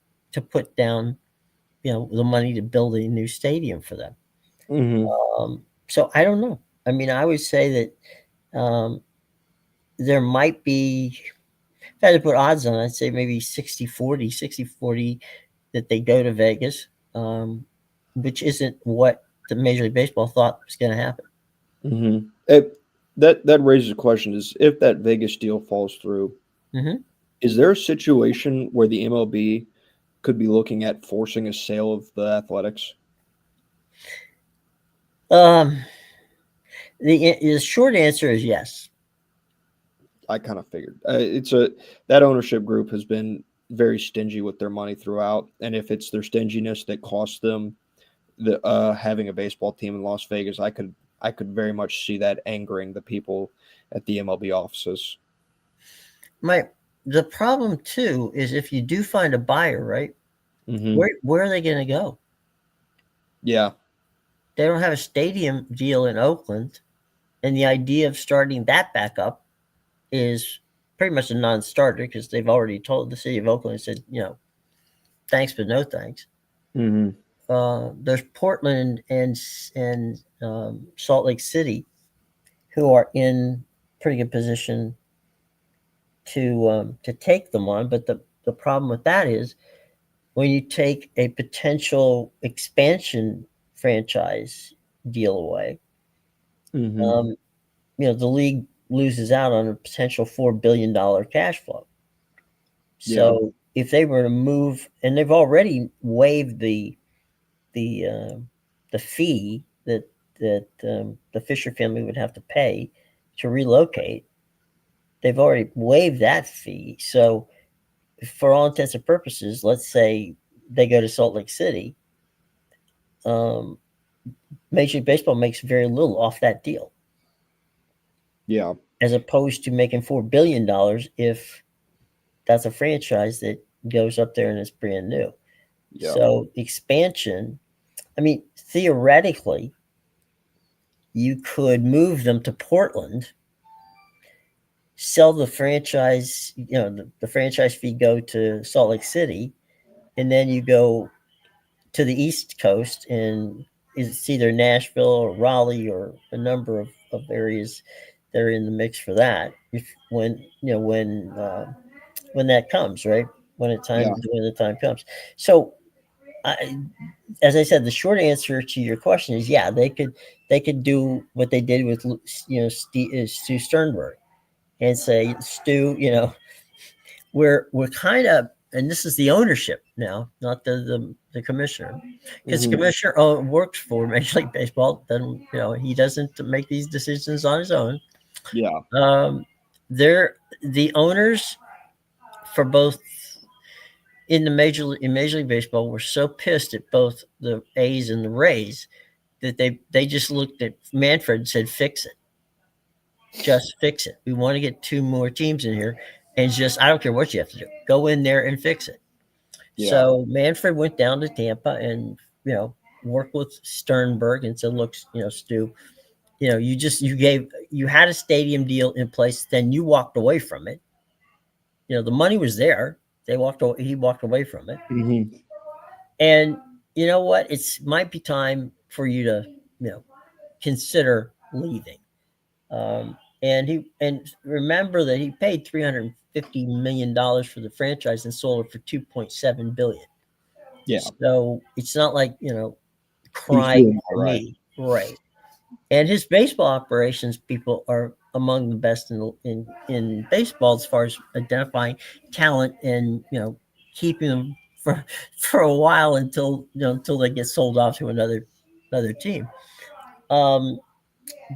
put down the money to build a new stadium for them. Hmm. So I don't know. I mean, I would say that there might be. If I had to put odds on, I'd say maybe 60-40, 60-40 that they go to Vegas, which isn't what the Major League Baseball thought was going to happen. Hmm. That raises a question: is if that Vegas deal falls through, Mm-hmm. is there a situation where the MLB could be looking at forcing a sale of the Athletics? Um, the short answer is yes. I kind of figured it's a that ownership group has been very stingy with their money throughout, and if it's their stinginess that costs them the having a baseball team in Las Vegas, I could very much see that angering the people at the MLB offices. My The problem too is if you do find a buyer, right? Hmm. Where are they going to go? Yeah. They don't have a stadium deal in Oakland, and the idea of starting that back up is pretty much a non-starter because they've already told the city of Oakland said, thanks but no thanks. Hmm. There's Portland and Salt Lake City who are in pretty good position to take them on, but the problem with that is when you take a potential expansion franchise deal away, Hmm. um, the league loses out on a potential $4 billion cash flow. Yeah. So if they were to move, and they've already waived the the fee that the Fisher family would have to pay to relocate, they've already waived that fee. So for all intents and purposes, let's say they go to Salt Lake City, um, Major League Baseball makes very little off that deal, Yeah. as opposed to making $4 billion if that's a franchise that goes up there and is brand new. Yeah. So expansion, I mean, theoretically, you could move them to Portland, sell the franchise, the franchise fee go to Salt Lake City, and then you go to the East Coast and it's either Nashville or Raleigh or a number of areas that are in the mix for that. If when that comes, right? Yeah. When the time comes. So I, as I said, the short answer to your question is yeah, they could do what they did with Stu Sternberg and say, Stu, we're kind of, and this is the ownership now, not the commissioner, because the Hmm. commissioner works for Major League Baseball. Doesn't he doesn't make these decisions on his own. Yeah. They're the owners for both in Major League Baseball were so pissed at both the A's and the Rays that they just looked at Manfred and said, "Fix it, just fix it. We want to get two more teams in here, and just I don't care what you have to do, go in there and fix it." Yeah. So Manfred went down to Tampa and worked with Sternberg and said, "Look, Stu, you had a stadium deal in place, then you walked away from it. The money was there. He walked away from it, Hmm. and you know what? It's might be time for you to consider leaving." And remember that he paid $350 million for the franchise and sold it for 2.7 billion. Yeah. So it's not like He's crying doing all for right. me, right? and his baseball operations people are among the best in baseball as far as identifying talent and keeping them for a while until they get sold off to another team. Um,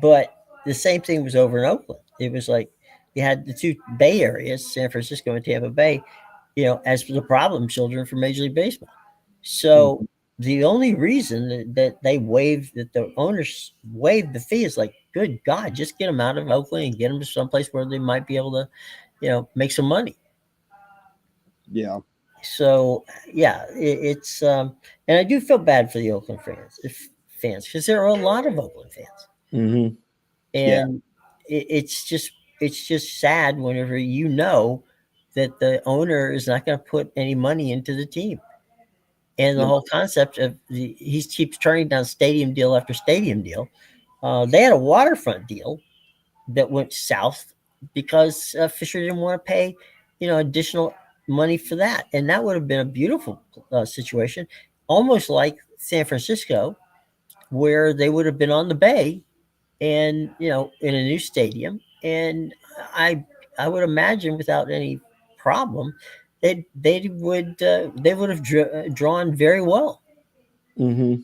but the same thing was over in Oakland. It was like you had the two Bay areas, San Francisco and Tampa Bay, as the problem children for Major League Baseball. So Mhm. the only reason that the owners waived the fee is like, good God, just get them out of Oakland and get them to someplace where they might be able to, make some money. Yeah. So yeah, and I do feel bad for the Oakland fans because there are a lot of Oakland fans, Hmm. Yeah. and it's just sad whenever that the owner is not going to put any money into the team. And the No. whole concept of he keeps turning down stadium deal after stadium deal. They had a waterfront deal that went south because Fisher didn't want to pay, additional money for that, and that would have been a beautiful situation, almost like San Francisco, where they would have been on the bay and in a new stadium, and I I would imagine without any problem they would have drawn very well. Hmm.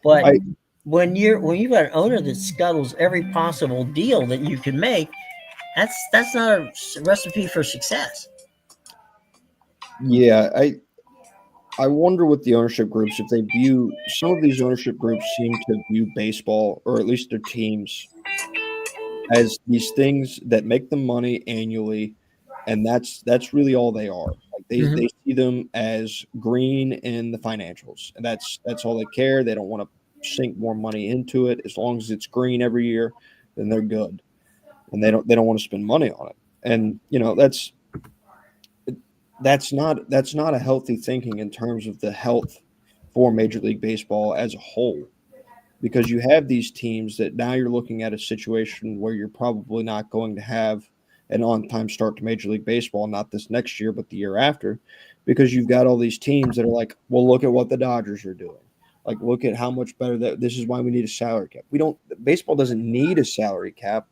But I when you've got an owner that scuttles every possible deal that you can make, that's not a recipe for success. Yeah, I wonder with the ownership groups if they view some of these ownership groups seem to view baseball or at least their teams as these things that make them money annually, and that's really all they are. Like Hmm. they see them as green in the financials, and that's all they care. They don't want to sink more money into it. As long as it's green every year, then they're good, and they don't want to spend money on it. And that's not a healthy thinking in terms of the health for Major League Baseball as a whole, because you have these teams that now you're looking at a situation where you're probably not going to have an on-time start to Major League Baseball, not this next year, but the year after, because you've got all these teams that are like, well, look at what the Dodgers are doing. Like, look at how much better that. This is why we need a salary cap. We don't. Baseball doesn't need a salary cap.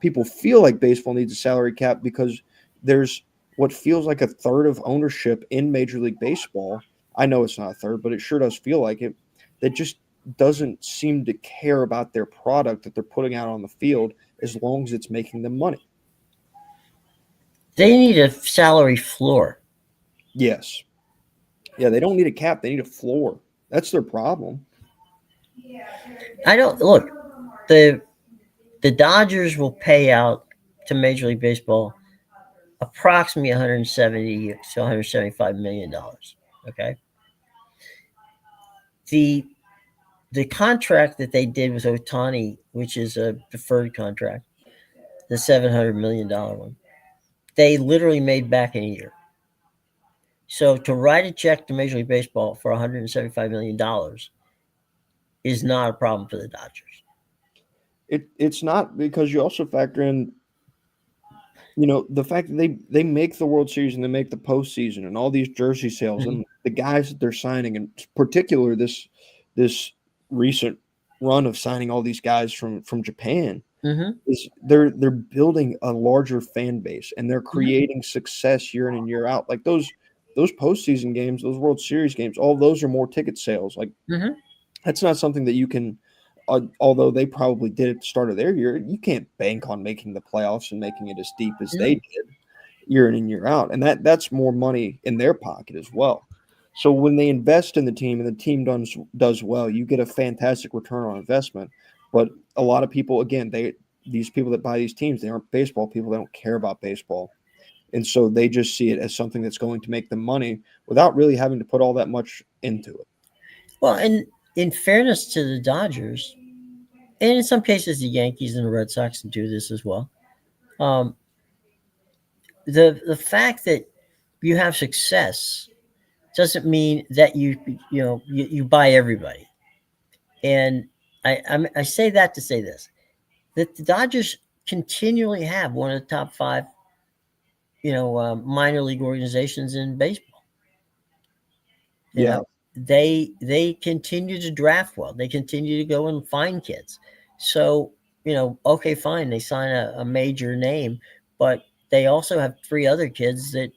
People feel like baseball needs a salary cap because there's what feels like a third of ownership in Major League Baseball. I know it's not a third, but it sure does feel like it. That just doesn't seem to care about their product that they're putting out on the field as long as it's making them money. They need a salary floor. Yes. Yeah, they don't need a cap, they need a floor. That's their problem. I don't look the the Dodgers will pay out to Major League Baseball approximately 170 to 175 million dollars. Okay, the the contract that they did with Otani, which is a deferred contract, the $700 million one, they literally made back in a year. So to write a check to Major League Baseball for $175 million is not a problem for the Dodgers. It's not because you also factor in the fact that they make the World Series and they make the postseason and all these jersey sales Mm-hmm. and the guys that they're signing, in particular this recent run of signing all these guys from Japan, Mm-hmm. is they're building a larger fan base and they're Mm-hmm. creating success year in and year out. Like those postseason games, those World Series games, all those are more ticket sales. Like Mm-hmm. that's not something that you can. Although they probably did at the start of their year, you can't bank on making the playoffs and making it as deep as they No. did year in and year out, and that's more money in their pocket as well. So when they invest in the team and the team does well, you get a fantastic return on investment. But a lot of people, again, these people that buy these teams, they aren't baseball people. They don't care about baseball, and so they just see it as something that's going to make them money without really having to put all that much into it. Well, and in fairness to the Dodgers, and in some cases the Yankees and the Red Sox do this as well. Um, the fact that you have success doesn't mean that you buy everybody. And I say that to say this, that the Dodgers continually have one of the top five minor league organizations in baseball. You Yeah, know they continue to draft well. They continue to go and find kids. So, okay, fine, they sign a major name, but they also have three other kids that,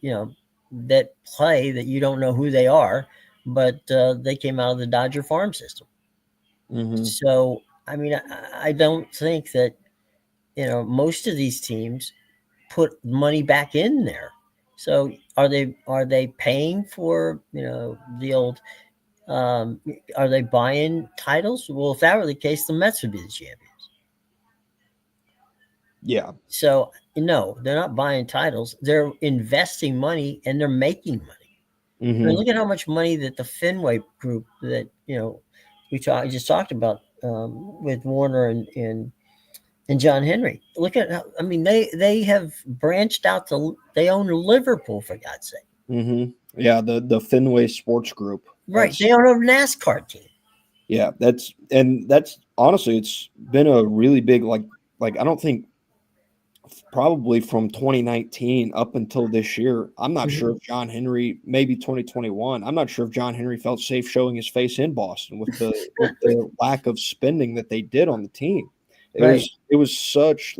that play that you don't know who they are, but they came out of the Dodger farm system. Mm-hmm. So, I mean, I don't think that, most of these teams put money back in there. So are they paying for the old um, are they buying titles? Well, if that were the case, the Mets would be the champions. Yeah. So no, they're not buying titles. They're investing money and they're making money. I mean, Mm-hmm. look at how much money that the Fenway group that we just talked about with Warner and John Henry. Look at how, I mean, they have branched out to they own Liverpool, for God's sake. Mm-hmm. Yeah, the Fenway Sports Group. Right, That's they own a NASCAR team. yeah, that's honestly it's been a really big I don't think probably from 2019 up until this year. I'm not sure Mhm. if John Henry, maybe 2021. I'm not sure if John Henry felt safe showing his face in Boston with the lack of spending that they did on the team. Right. It was such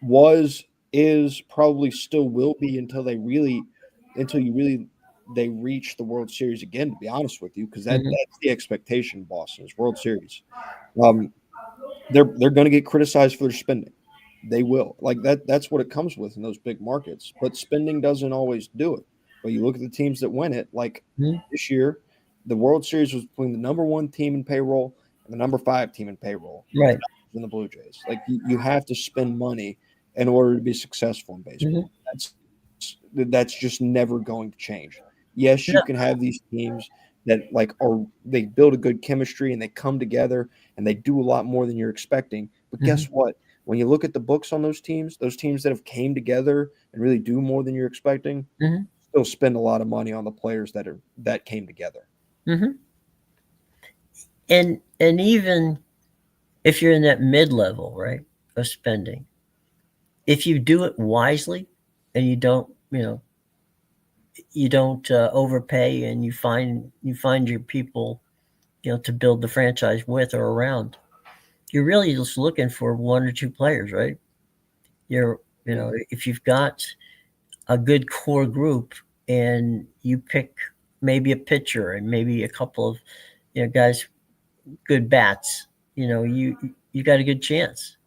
was is probably still will be until you really they reach the World Series again. To be honest with you, because Hmm. that's the expectation in Boston is World Series. Um, they're going to get criticized for their spending. They will. Like that's what it comes with in those big markets. But spending doesn't always do it. But you look at the teams that win it, like Hmm. this year, the World Series was between the number one team in payroll and the number five team in payroll, with the Right. Dodgers and the Blue Jays. Like you have to spend money in order to be successful in Hmm. baseball. That's just never going to change. Yes, you No. can have these teams that they build a good chemistry and they come together and they do a lot more than you're expecting. But Hmm. guess what? When you look at the books on those teams that have came together and really do more than you're expecting, Hmm. still spend a lot of money on the players that came together. Hmm. And even if you're in that mid level, right, of spending, if you do it wisely, and you don't overpay, and you find your people, to build the franchise with or around, you're really just looking for one or two players, right? You're if you've got a good core group and you pick maybe a pitcher and maybe a couple of guys, good bats, you got a good chance.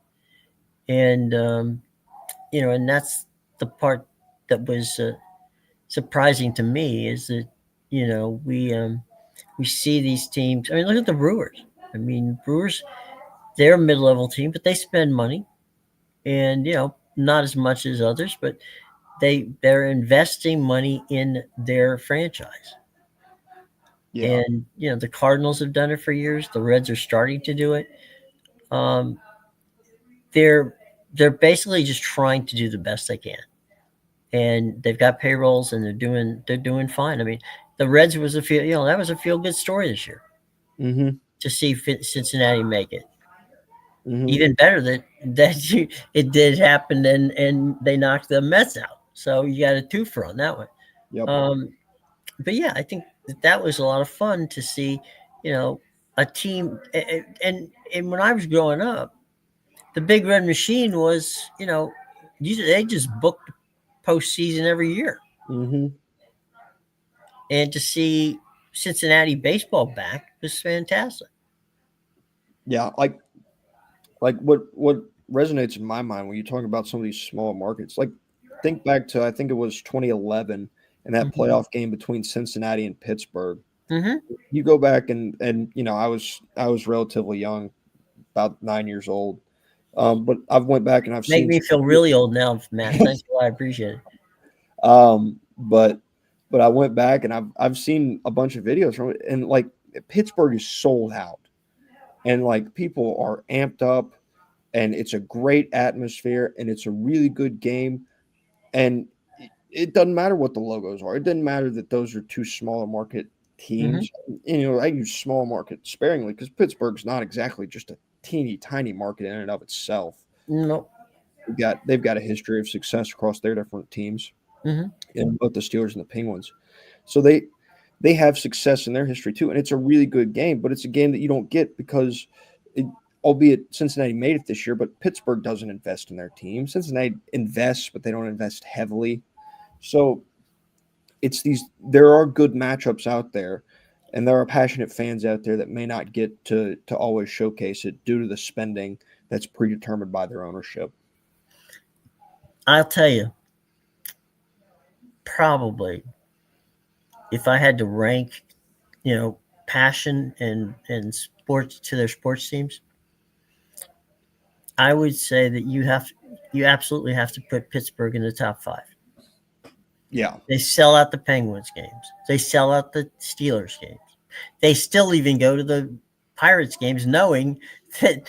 And that's the part that was surprising to me, is that we see these teams. I mean, look at the Brewers. I mean, Brewers, they're a mid-level team, but they spend money, and not as much as others, but they're investing money in their franchise. Yeah. And the Cardinals have done it for years. The Reds are starting to do it. Um, they're they're basically just trying to do the best they can, and they've got payrolls, and they're doing fine. I mean, the Reds was a that was a feel good story this year, Mm-hmm. to see Cincinnati make it. Mm-hmm. Even better that it did happen, and they knocked the Mets out. So you got a twofer on that one. Yep. Um, but yeah, I think that was a lot of fun to see, you know, a team. And when I was growing up, the Big Red Machine was, they just booked postseason every year, Mm-hmm. and to see Cincinnati baseball back was fantastic. Yeah. Like what resonates in my mind when you talk about some of these small markets, like think back to I think it was 2011 and that Hmm. playoff game between Cincinnati and Pittsburgh. Hmm. You go back and I was relatively young, about 9 years old. But I've went back and I've Make seen me some feel videos. really old now, Matt. Thanks a lot. I appreciate it. um, but but I went back and I've seen a bunch of videos from it, and like Pittsburgh is sold out, and like people are amped up, and it's a great atmosphere, and it's a really good game, and it doesn't matter what the logos are. It doesn't matter that those are two smaller market Hmm. teams. I use small market sparingly because Pittsburgh's not exactly just a teeny tiny market in and of itself. No. They've got a history of success across their different teams, Hmm. in both the Steelers and the Penguins. So they have success in their history too, and it's a really good game. But it's a game that you don't get because it, albeit Cincinnati made it this year, but Pittsburgh doesn't invest in their team. Cincinnati invests, but they don't invest heavily. So it's these. There are good matchups out there, and there are passionate fans out there that may not get to always showcase it due to the spending that's predetermined by their ownership. I'll tell you, probably if I had to rank, passion and sports to their sports teams, I would say that you absolutely have to put Pittsburgh in the top five. Yeah. They sell out the Penguins games. They sell out the Steelers games. They still even go to the Pirates games, knowing that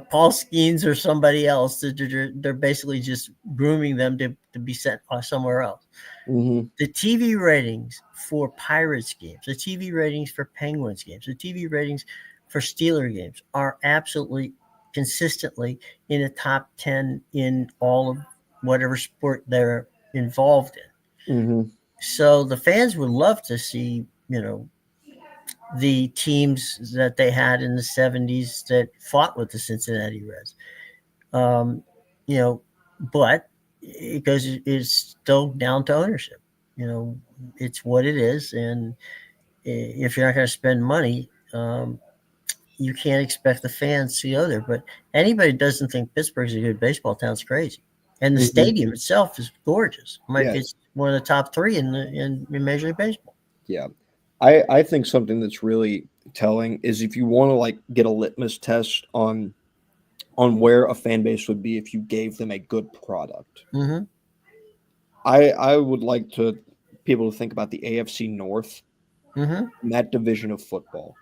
Paul Skeens or somebody else. They're basically just grooming them to be sent somewhere else. Mm-hmm. The TV ratings for Pirates games, the TV ratings for Penguins games, the TV ratings for Steeler games are absolutely consistently in the top 10 in all of whatever sport they're involved in. Mm-hmm. So the fans would love to see, the teams that they had in the 70s that fought with the Cincinnati Reds. Um, you know, but because it's still down to ownership. It's what it is, and if you're not going to spend money, you can't expect the fans to go there. But anybody who doesn't think Pittsburgh's a good baseball town is crazy. And the Mm-hmm. stadium itself is gorgeous. Yeah. It's one of the top three in Major League Baseball. Yeah. I think something that's really telling is if you want to like get a litmus test on where a fan base would be if you gave them a good product. Mm-hmm. I would like to people to think about the AFC North Mm-hmm. and that division of football.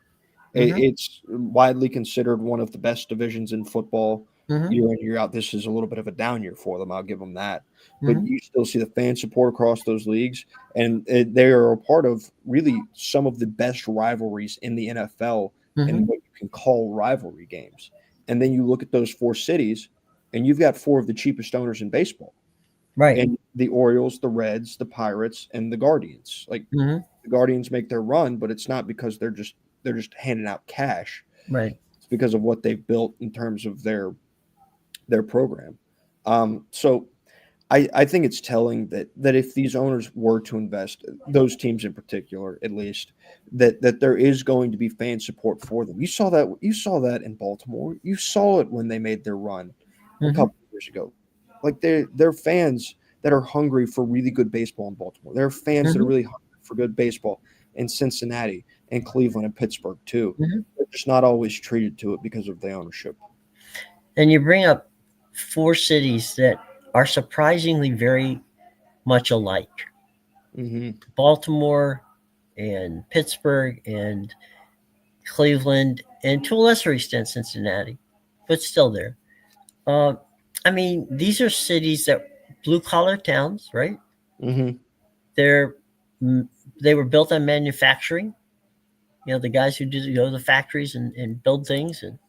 Mm-hmm. It's widely considered one of the best divisions in football Mm-hmm. year in year out. This is a little bit of a down year for them. I'll give them that. But Mm-hmm. you still see the fan support across those leagues, and they are a part of really some of the best rivalries in the NFL Mm-hmm. and what you can call rivalry games. And then you look at those four cities, and you've got four of the cheapest owners in baseball, Right. and the Orioles, the Reds, the Pirates, and the Guardians. Like Mm-hmm. the Guardians make their run, but it's not because they're just handing out cash. Right. It's because of what they've built in terms of their program. So I think it's telling that if these owners were to invest, those teams in particular, at least, that there is going to be fan support for them. You saw that in Baltimore. You saw it when they made their run a Mm-hmm. couple of years ago. Like they're fans that are hungry for really good baseball in Baltimore. There are fans that are Mm-hmm. really hungry for good baseball in Cincinnati and Cleveland and Pittsburgh too. Mm-hmm. They're just not always treated to it because of the ownership. And you bring up four cities that are surprisingly very much alike: Mm-hmm. Baltimore and Pittsburgh and Cleveland, and to a lesser extent Cincinnati, but still there. Uh, I mean, these are cities that blue collar towns, right? Mm-hmm. They're they were built on manufacturing. The guys who did go to the factories and build things, and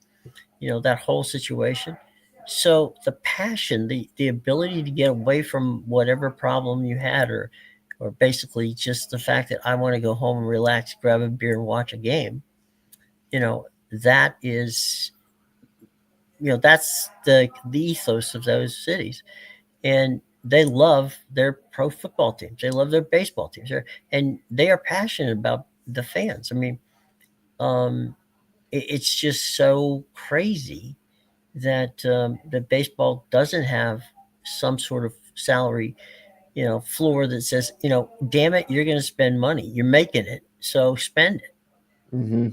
that whole situation. So the passion, the ability to get away from whatever problem you had, or basically just the fact that I want to go home and relax, grab a beer and watch a game. That is, that's the ethos of those cities, and they love their pro football teams. They love their baseball teams, and they are passionate about the fans. I mean, it's just so crazy that baseball doesn't have some sort of salary, floor that says, damn it, you're going to spend money. You're making it, so spend it. Mm-hmm.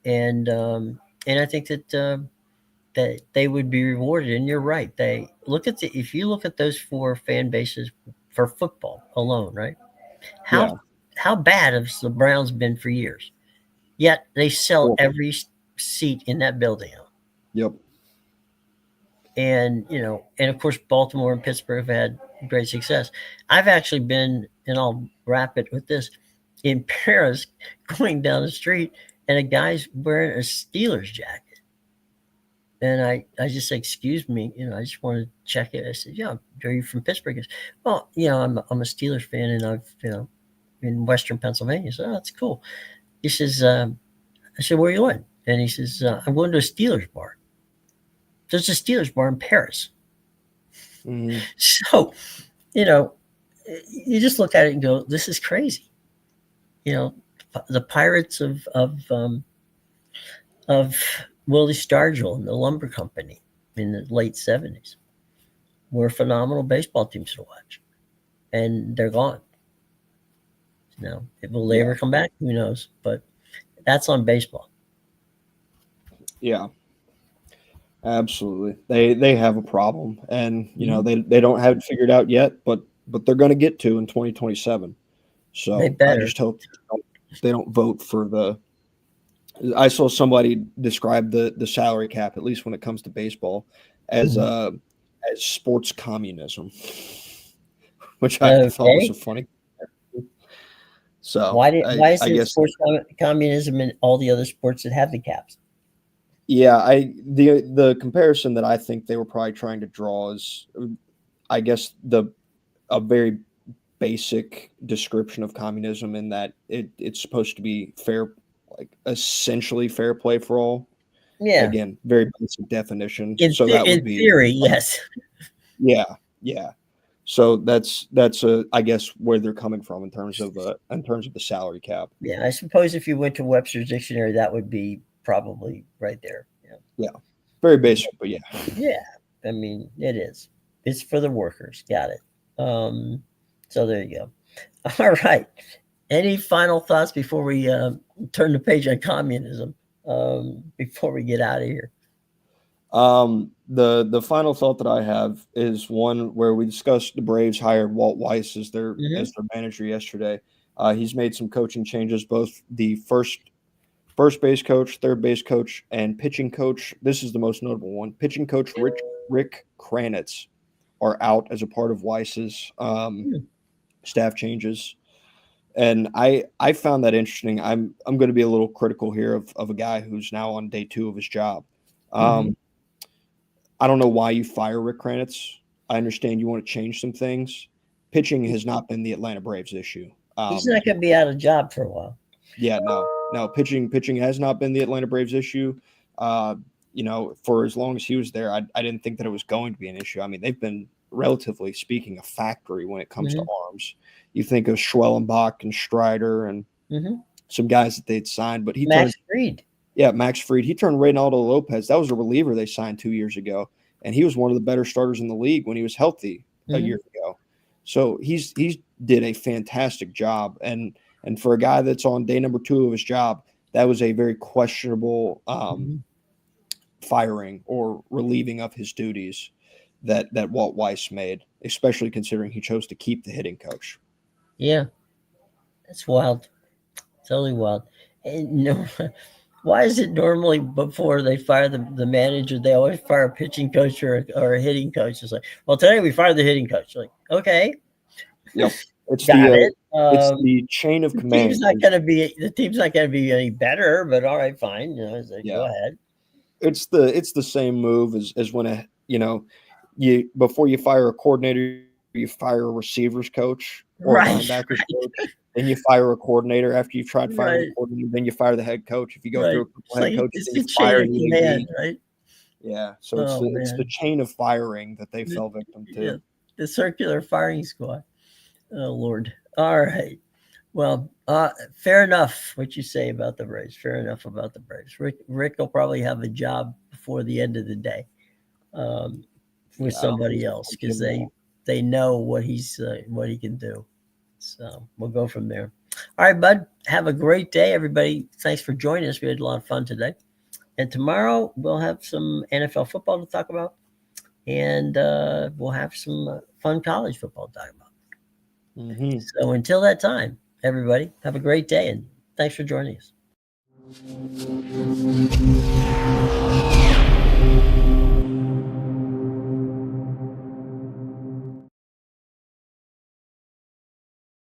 And I think that they would be rewarded. And you're right. If you look at those four fan bases for football alone, right? Yeah. How bad has the Browns been for years? Yet they sell Horrible. every seat in that building out. Yep. And of course Baltimore and Pittsburgh have had great success. I've actually been, and I'll wrap it with this, in Paris, going down the street, and a guy's wearing a Steelers jacket, and I just said, excuse me, I just want to check it. I said, yeah, are you from Pittsburgh? He goes, well, I'm a Steelers fan, and I've in Western Pennsylvania. So, oh, that's cool. He says, I said, where are you going? And he says, I'm going to a Steelers bar. There's a Steelers bar in Paris. Mm-hmm. So, you know, you just look at it and go, this is crazy. You know, the pirates of Willie Stargell and the lumber company in the late 70s were phenomenal baseball teams to watch. And they're gone. Now, will they ever come back? Who knows? But that's on baseball. Yeah, absolutely. They have a problem, and Mm-hmm. they don't have it figured out yet, but they're going to get to in 2027. They So I better. just hope they don't vote for the. I saw somebody describe the salary cap, at least when it comes to baseball, as Mm-hmm. as sports communism, which I thought was a Okay. funny. So Why I is it guess sports communism and all the other sports that have the caps? yeah, the comparison that I think they were probably trying to draw is, I guess a very basic description of communism in that it's supposed to be fair, like essentially fair play for all. Yeah. Again, very basic definition. In So that would in be theory, yes. yeah, yeah. So that's I guess where they're coming from in terms of the salary cap. Yeah, I suppose if you went to Webster's dictionary, that would be probably right there. Yeah. Yeah, very basic, but yeah. Yeah. I mean, it is. It's for the workers. Got it. So there you go. All right. Any final thoughts before we turn the page on communism? Before we get out of here. The final thought that I have is one where we discussed the Braves hired Walt Weiss Mm-hmm. as their manager yesterday. He's made some coaching changes, both the first base coach, third base coach, and pitching coach. This is the most notable one. Pitching coach Rick Kranitz are out as a part of Weiss's staff changes. And I found that interesting. I'm going to be a little critical here of a guy who's now on day 2 of his job. Mm-hmm. I don't know why you fire Rick Kranitz. I understand you want to change some things. Pitching has not been the Atlanta Braves issue. He's not going to be out of job for a while. Yeah, no. Pitching has not been the Atlanta Braves issue. For as long as he was there, I didn't think that it was going to be an issue. I mean, they've been, relatively speaking, a factory when it comes to arms. You think of Schwellenbach and Strider and some guys that they'd signed, but Max Fried. Yeah, Max Fried. He turned Reynaldo Lopez. That was a reliever they signed 2 years ago, and he was one of the better starters in the league when he was healthy a year ago. So he's did a fantastic job, and for a guy that's on day number 2 of his job, that was a very questionable firing or relieving of his duties that Walt Weiss made, especially considering he chose to keep the hitting coach. Yeah, that's wild. Totally wild. And why is it normally before they fire the manager, they always fire a pitching coach or a hitting coach? It's like, well, today we fired the hitting coach. Like, okay, yep, it's got it. It's the chain of command. The team's not going to be any better, but all right, fine. Go ahead. It's the same move as when you before you fire a coordinator, you fire a receivers coach or a linebackers coach. Then you fire a coordinator after you've tried firing the coordinator. Then you fire the head coach. If you go through a couple head coaches, it's then the you fire chain of command, right? Yeah, so it's the chain of firing that they fell victim to. Yeah, the circular firing squad. Oh Lord! All right. Well, fair enough. What you say about the Braves? Fair enough about the Braves. Rick will probably have a job before the end of the day with somebody else because they know what he can do. So we'll go from there. All right, bud. Have a great day, everybody. Thanks for joining us. We had a lot of fun today. And tomorrow we'll have some NFL football to talk about, and we'll have some fun college football to talk about. So until that time, everybody, have a great day, and thanks for joining us.